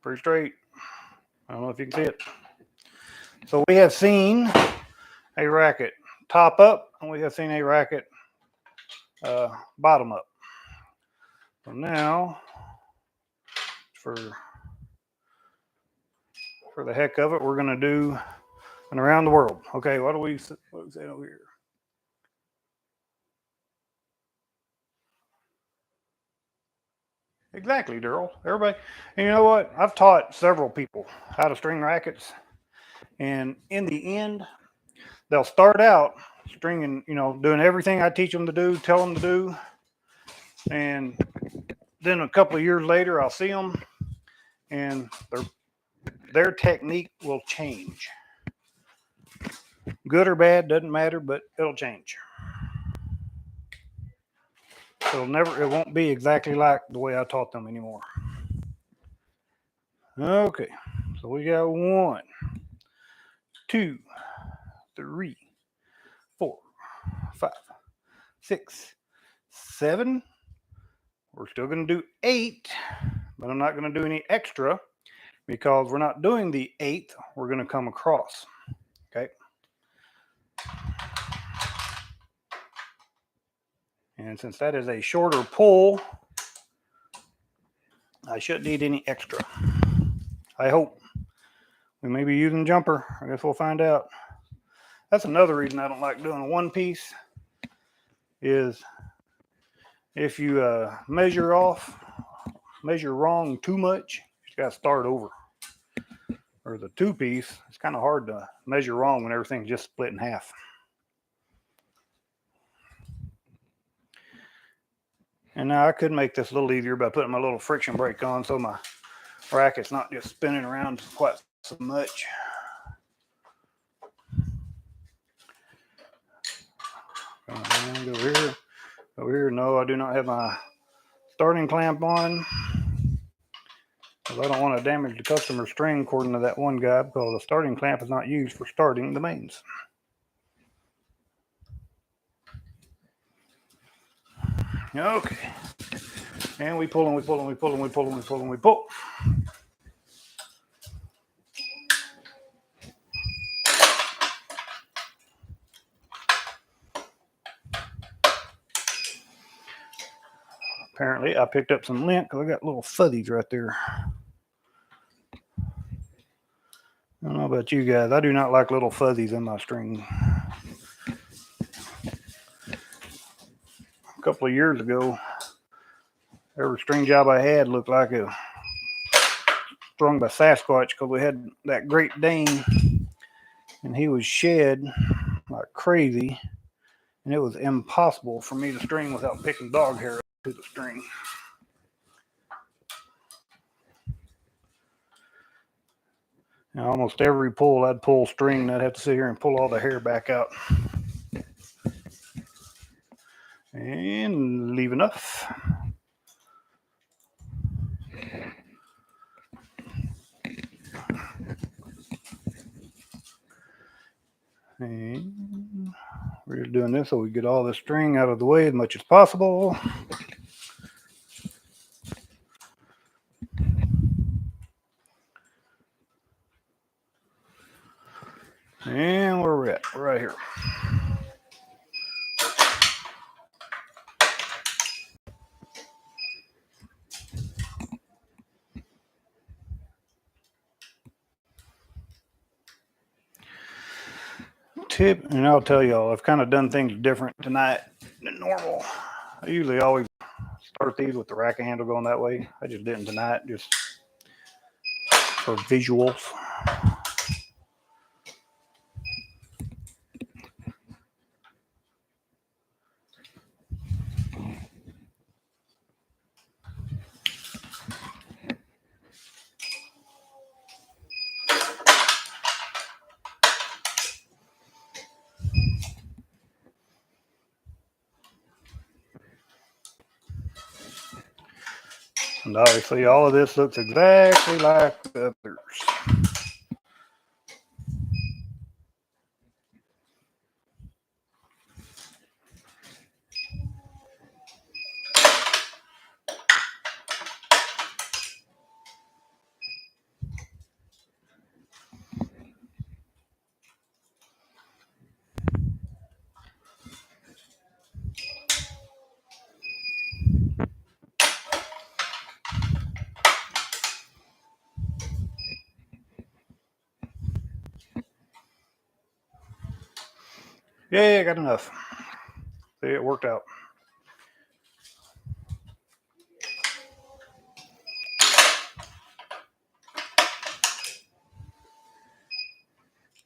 Pretty straight. I don't know if you can see it. So we have seen a racket top up, and we have seen a racket bottom up. So now, for the heck of it, we're going to do an around the world. Okay, what do we say over here? Exactly, Daryl. Everybody, and you know what? I've taught several people how to string rackets, and in the end, they'll start out stringing, doing everything I teach them to do, tell them to do, and then a couple of years later, I'll see them, and their technique will change. Good or bad, doesn't matter, but it'll change. It won't be exactly like the way I taught them anymore. Okay, so we got 1, 2, 3, 4, 5, 6, 7. We're still going to do 8, but I'm not going to do any extra because we're not doing the 8th. We're going to come across. Okay. And since that is a shorter pull, I shouldn't need any extra. I hope. We may be using jumper. I guess we'll find out. That's another reason I don't like doing a one piece is if you measure wrong too much, you got to start over. Or the two piece, it's kind of hard to measure wrong when everything's just split in half. And now I could make this a little easier by putting my little friction brake on so my bracket's not just spinning around quite so much. And over here, no, I do not have my starting clamp on. Because I don't want to damage the customer string according to that one guy, because the starting clamp is not used for starting the mains. Okay. And we pull and we pull and we pull and we pull and we pull and we pull. Apparently, I picked up some lint because I got little fuzzies right there. I don't know about you guys. I do not like little fuzzies in my string. A couple of years ago, every string job I had looked like a strung by Sasquatch because we had that Great Dane and he was shed like crazy, and it was impossible for me to string without picking dog hair up to the string. Now, almost every pull, I'd pull string and I'd have to sit here and pull all the hair back out. And leave enough. And we're just doing this so we get all the string out of the way as much as possible. And where we're at, we're right here. Tip, and I'll tell y'all, I've kind of done things different tonight than normal. I usually always start these with the racket handle going that way. I just didn't tonight, just for visuals. And obviously all of this looks exactly like the others. Yeah, I got enough. See, it worked out.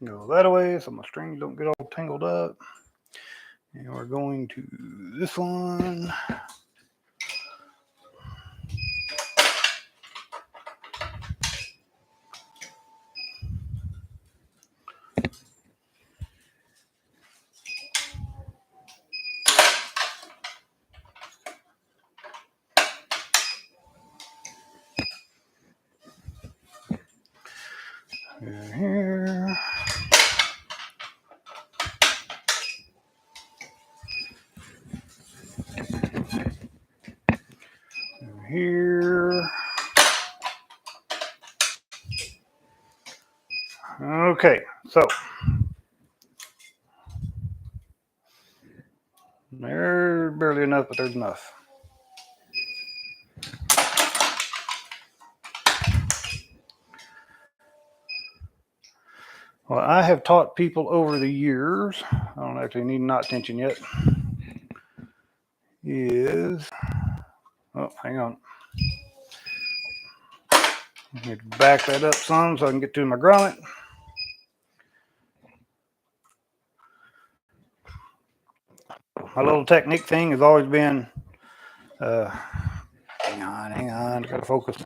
Go that way so my strings don't get all tangled up. And we're going to this one. Here. Here. Okay, so there's barely enough, but there's enough. Well, I have taught people over the years, I don't actually need knot tension yet, is, oh, hang on. I need to back that up some so I can get to my grommet. My little technique thing has always been, hang on, gotta focus.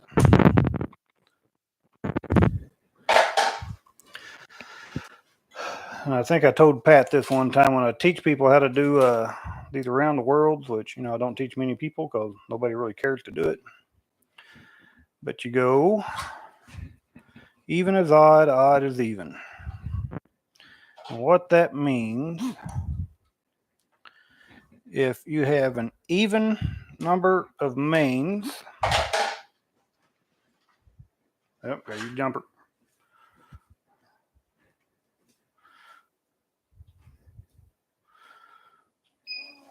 And I think I told Pat this one time when I teach people how to do these around the worlds, which, I don't teach many people because nobody really cares to do it. But you go even is odd, odd is even. And what that means, if you have an even number of mains, yep, got your jumper.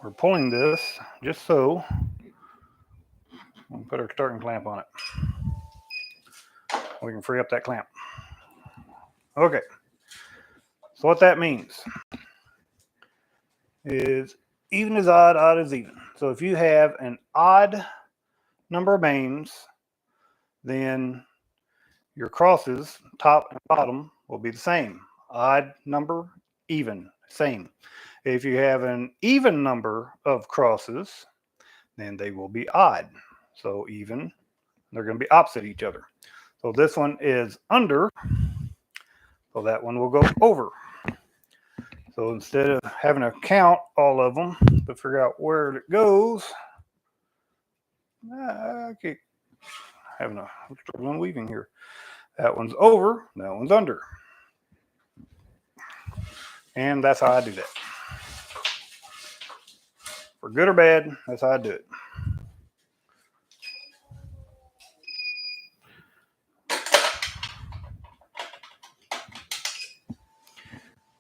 We're pulling this just so we'll put our starting clamp on it. We can free up that clamp. Okay. So what that means is even is odd, odd is even. So if you have an odd number of mains, then your crosses, top and bottom, will be the same. Odd number, even, same. If you have an even number of crosses, then they will be odd. So even, they're going to be opposite each other. So this one is under, so that one will go over. So instead of having to count all of them to figure out where it goes, I keep having a struggling weaving here. That one's over, that one's under. And that's how I do that. For good or bad, that's how I do it.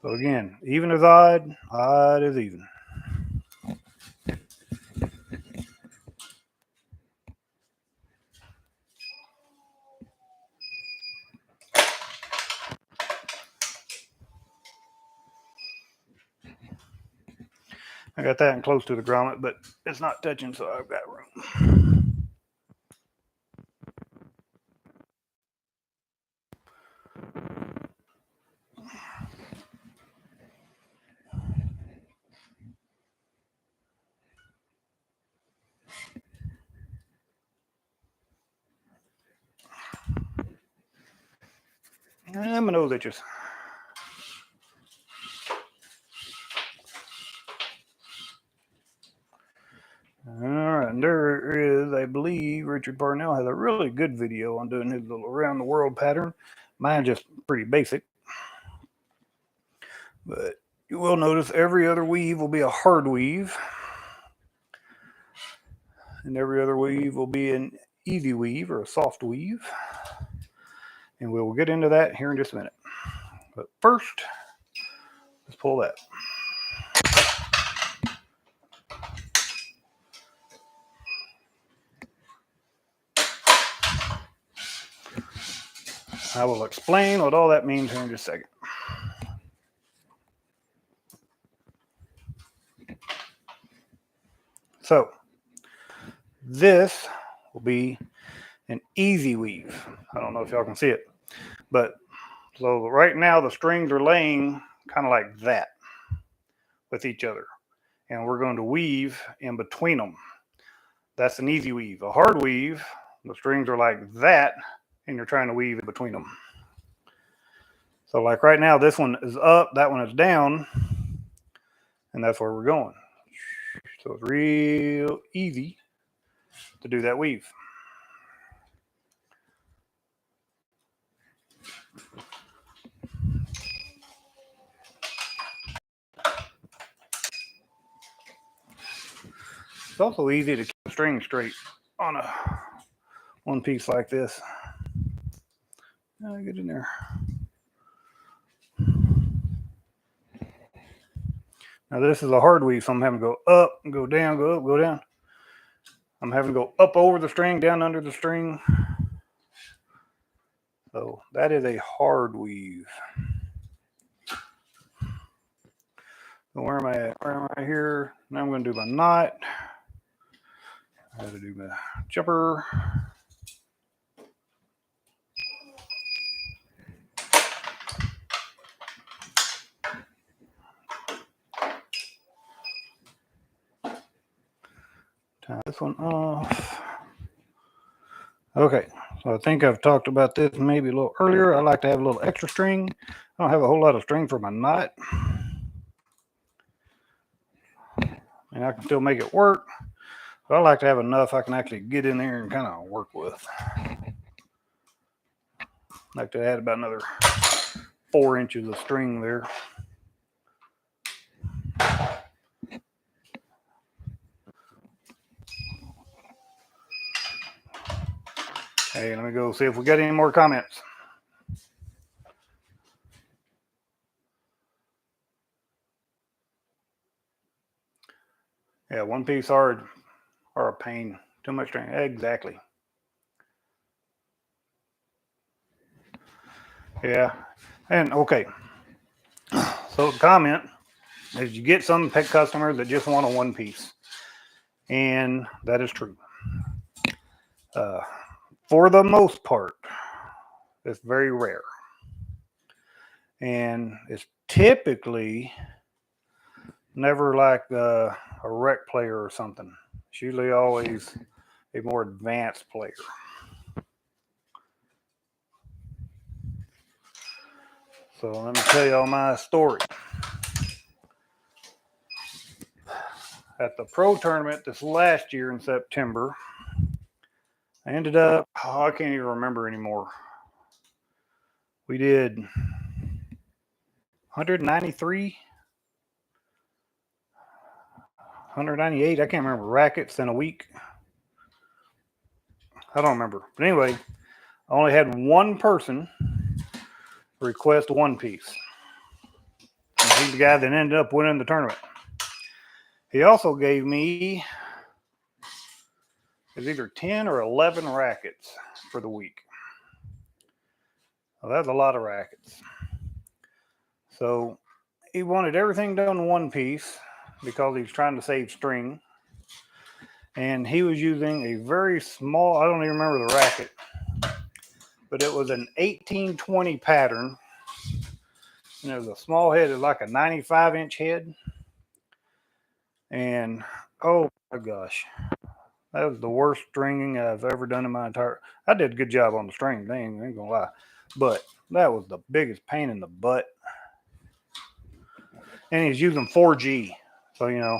So again, even is odd, odd is even. I got that in close to the grommet, but it's not touching, so I've got room. And my nose itches. All right, and there is, I believe, Richard Parnell has a really good video on doing his little around the world pattern. Mine's just pretty basic. But you will notice every other weave will be a hard weave. And every other weave will be an easy weave or a soft weave. And we will get into that here in just a minute. But first, let's pull that. I will explain what all that means here in just a second. So, this will be an easy weave. I don't know if y'all can see it, but so right now the strings are laying kind of like that with each other, and we're going to weave in between them. That's an easy weave. A hard weave, the strings are like that, and you're trying to weave in between them. So like right now, this one is up, that one is down, and that's where we're going. So it's real easy to do that weave. It's also easy to keep the string straight on a one piece like this. Get in there. Now this is a hard weave, so I'm having to go up, go down, go up, go down. I'm having to go up over the string, down under the string. So that is a hard weave. So where am I at? Where am I here? Now I'm going to do my knot. I have to do my jumper. Tie this one off. Okay, so I think I've talked about this maybe a little earlier. I like to have a little extra string. I don't have a whole lot of string for my knot. And I can still make it work. But I like to have enough I can actually get in there and kind of work with. I like to add about another 4 inches of string there. Hey, let me go see if we got any more comments. Yeah, one piece hard or a pain. Too much string. Exactly. Yeah. And okay. So the comment is you get some pet customers that just want a one piece. And that is true. For the most part, it's very rare. And it's typically never like a rec player or something. It's usually always a more advanced player. So let me tell y'all my story. At the pro tournament this last year in September, I ended up, I can't even remember anymore. We did 193, 198, I can't remember, rackets in a week. I don't remember. But anyway, I only had one person request one piece. And he's the guy that ended up winning the tournament. He also gave me, it was either 10 or 11 rackets for the week. Well, that's a lot of rackets. So he wanted everything done in one piece because he was trying to save string. And he was using a very small, I don't even remember the racket, but it was an 1820 pattern. And it was a small head, it was like a 95-inch head. And oh my gosh, that was the worst stringing I've ever done in my entire. I did a good job on the string, I ain't gonna lie, but that was the biggest pain in the butt. And he's using 4G, so you know,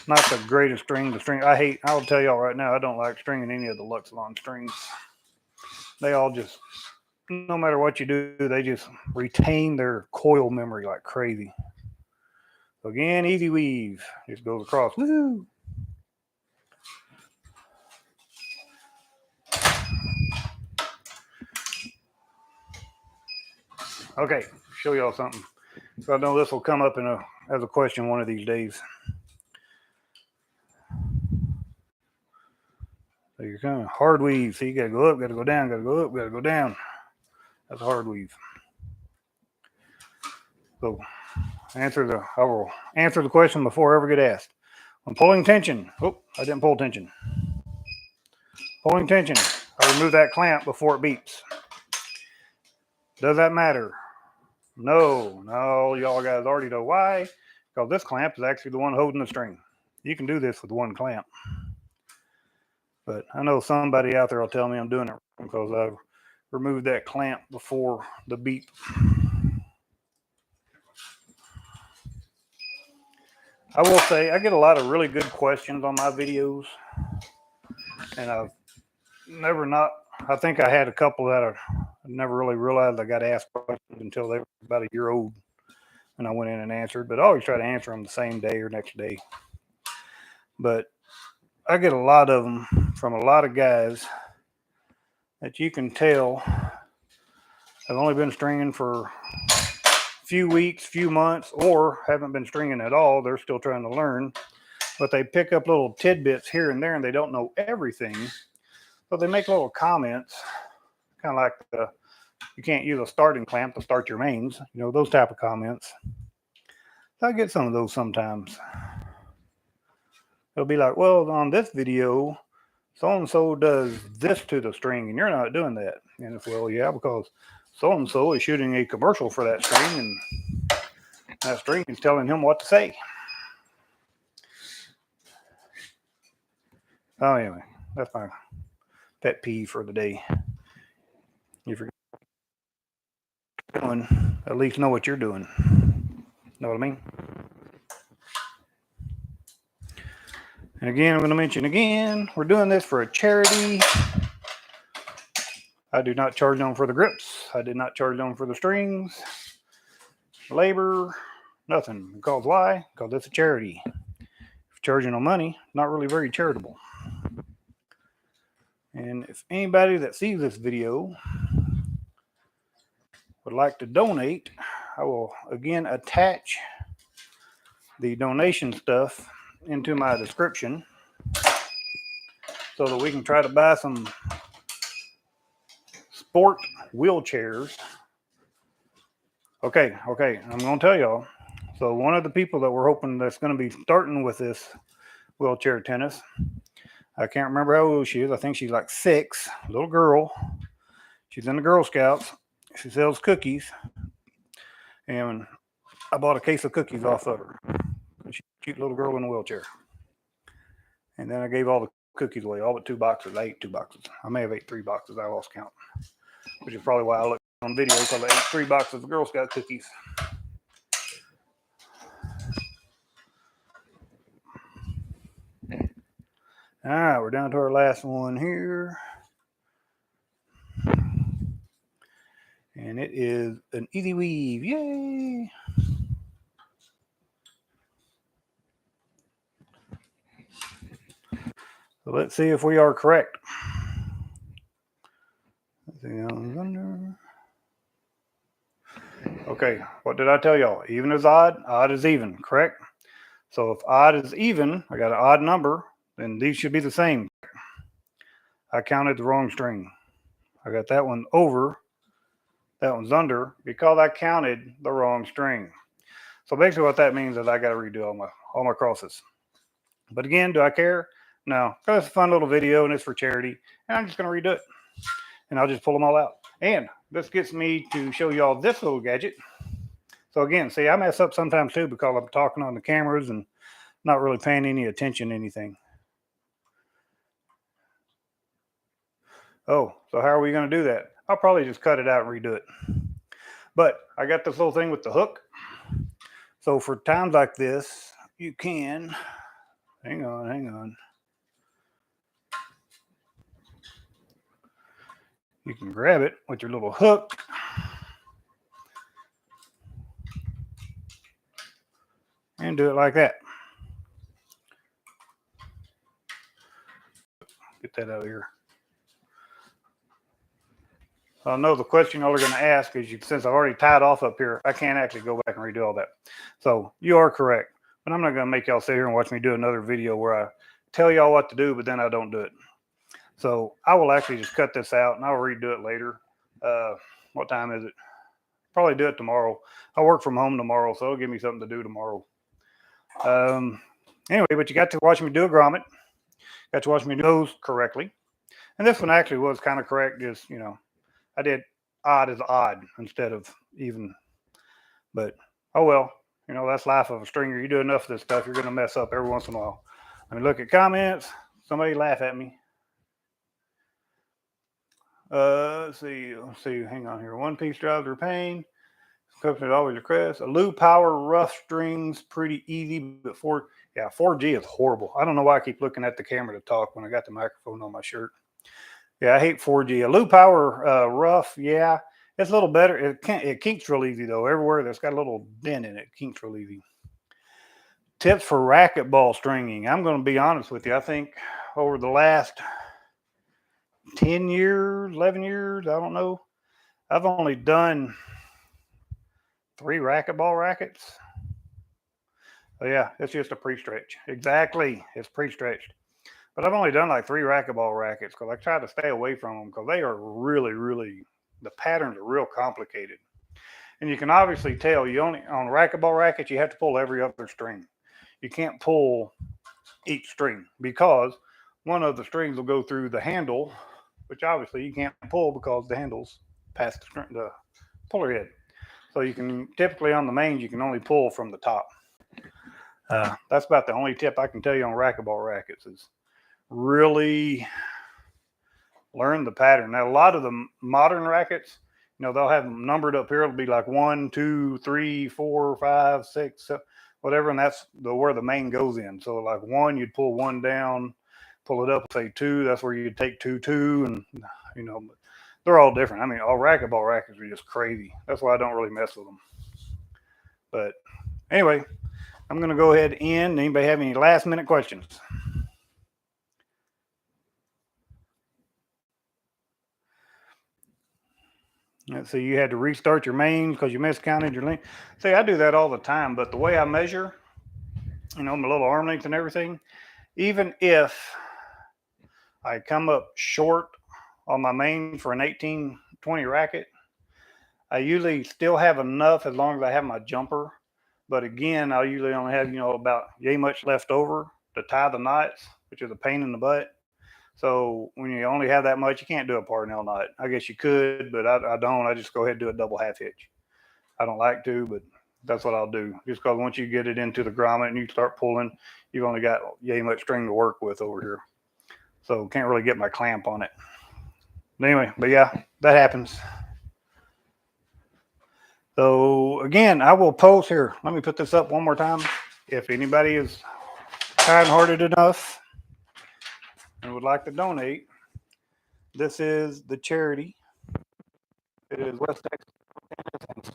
not the greatest string. The string I'll tell y'all right now, I don't like stringing any of the Luxilon strings. They all just, no matter what you do, they just retain their coil memory like crazy. So again, easy weave, just goes across. Woohoo! Okay, show y'all something. So I know this will come up as a question one of these days. So you're kind of hard weave. So you got to go up, got to go down, got to go up, got to go down. That's a hard weave. So I will answer the question before I ever get asked. When pulling tension, oh, I didn't pull tension. Pulling tension, I remove that clamp before it beeps. Does that matter? No, y'all guys already know why. Because this clamp is actually the one holding the string. You can do this with one clamp. But I know somebody out there will tell me I'm doing it because I've removed that clamp before the beep. I will say I get a lot of really good questions on my videos. And I've never not, I think I had a couple that I never really realized I got asked questions until they were about a year old. And I went in and answered, but I always try to answer them the same day or next day. But I get a lot of them from a lot of guys that you can tell have only been stringing for a few weeks, few months, or haven't been stringing at all. They're still trying to learn, but they pick up little tidbits here and there and they don't know everything. So they make little comments, kind of like you can't use a starting clamp to start your mains, you know, those type of comments. I get some of those sometimes. It'll be like, well, on this video, so-and-so does this to the string, and you're not doing that. And it's, well, yeah, because so-and-so is shooting a commercial for that string, and that string is telling him what to say. Oh, anyway, that's my pet peeve for the day. You forget what you're doing, at least know what you're doing. Know what I mean? And again, I'm going to mention again, we're doing this for a charity. I do not charge them for the grips. I did not charge them for the strings, labor, nothing. Because why? Because it's a charity. If charging them money, not really very charitable. And if anybody that sees this video would like to donate, I will again attach the donation stuff into my description so that we can try to buy some sport wheelchairs. Okay, I'm going to tell y'all. So one of the people that we're hoping that's going to be starting with this wheelchair tennis, I can't remember how old she is. I think she's like 6, little girl. She's in the Girl Scouts. She sells cookies. And I bought a case of cookies off of her. She's a cute little girl in a wheelchair. And then I gave all the cookies away, all but 2 boxes. I ate 2 boxes. I may have ate 3 boxes. I lost count. Which is probably why I looked on video, because I ate 3 boxes of Girl Scout cookies. All right, we're down to our last one here. And it is an easy weave. Yay! So let's see if we are correct. Okay, what did I tell y'all? Even is odd, odd is even, correct? So if odd is even, I got an odd number, then these should be the same. I counted the wrong string. I got that one over, that one's under, because I counted the wrong string. So basically what that means is I got to redo all my crosses. But again, do I care? No, because it's a fun little video and it's for charity, and I'm just going to redo it. And I'll just pull them all out. And this gets me to show y'all this little gadget. So again, see, I mess up sometimes too because I'm talking on the cameras and not really paying any attention to anything. Oh, so how are we going to do that? I'll probably just cut it out and redo it. But I got this little thing with the hook. So for times like this, you can, hang on. You can grab it with your little hook. And do it like that. Get that out of here. I know the question y'all are going to ask is, since I've already tied off up here, I can't actually go back and redo all that. So you are correct. But I'm not going to make y'all sit here and watch me do another video where I tell y'all what to do, but then I don't do it. So I will actually just cut this out and I'll redo it later. What time is it? Probably do it tomorrow. I work from home tomorrow, so it'll give me something to do tomorrow. Anyway, but you got to watch me do a grommet. Got to watch me do those correctly. And this one actually was kind of correct. Just, you know, I did odd as odd instead of even. But, oh well. You know, that's life of a stringer. You do enough of this stuff, you're going to mess up every once in a while. Let me look at comments. Somebody laugh at me. Let's see. Hang on here. One piece drives are pain. Company always request. A Lou Power rough strings, pretty easy, but 4G is horrible. I don't know why I keep looking at the camera to talk when I got the microphone on my shirt. Yeah, I hate 4G. A Lou Power rough, yeah, it's a little better. It kinks real easy though. Everywhere that's got a little dent in it, kinks real easy. Tips for racquetball stringing. I'm going to be honest with you. I think over the last 10 years, 11 years, I don't know, I've only done 3 racquetball rackets. Oh yeah, it's just a pre-stretch. Exactly, it's pre-stretched. But I've only done like 3 racquetball rackets because I try to stay away from them because they are really, the patterns are real complicated. And you can obviously tell you only on racquetball rackets you have to pull every other string. You can't pull each string because one of the strings will go through the handle, which obviously you can't pull because the handle's past the puller head. So you can typically on the mains you can only pull from the top. That's about the only tip I can tell you on racquetball rackets is really learn the pattern. Now a lot of the modern rackets, they'll have them numbered up here. It'll be like 1, 2, 3, 4, 5, 6, 7, whatever, and that's where the main goes in. So like 1, you'd pull 1 down, pull it up, say 2. That's where you'd take 2, 2, and they're all different. I mean, all racquetball rackets are just crazy. That's why I don't really mess with them. But anyway, I'm going to go ahead and end. Anybody have any last minute questions? So you had to restart your mains because you miscounted your length. See, I do that all the time, but the way I measure, my little arm length and everything, even if I come up short on my main for an 1820 racket, I usually still have enough as long as I have my jumper. But again, I usually only have, about yay much left over to tie the knots, which is a pain in the butt. So when you only have that much, you can't do a parnell knot. I guess you could, but I don't. I just go ahead and do a double half hitch. I don't like to, but that's what I'll do. Just because once you get it into the grommet and you start pulling, you've only got yay much string to work with over here. So can't really get my clamp on it. But anyway, but yeah, that happens. So again, I will post here. Let me put this up one more time. If anybody is kind-hearted enough and would like to donate, this is the charity. It is West Texas.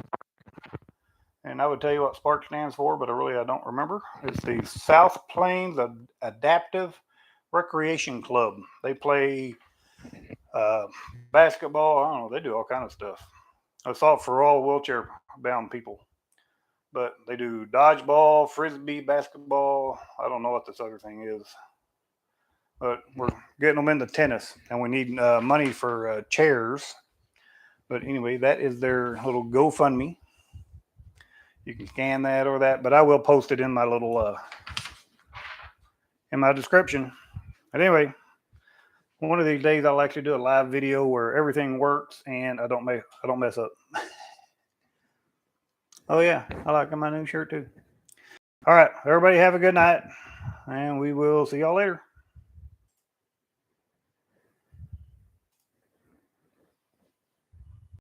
And I would tell you what Spark stands for, but I don't remember. It's the South Plains Adaptive Recreation Club. They play basketball. I don't know. They do all kind of stuff. It's all for all wheelchair-bound people. But they do dodgeball, frisbee, basketball. I don't know what this other thing is. But we're getting them into tennis, and we need money for chairs. But anyway, that is their little GoFundMe. You can scan that or that, but I will post it in my little in my description. But anyway, one of these days I'll actually do a live video where everything works and I don't mess up. Oh yeah, I like my new shirt too. All right, everybody have a good night, and we will see y'all later.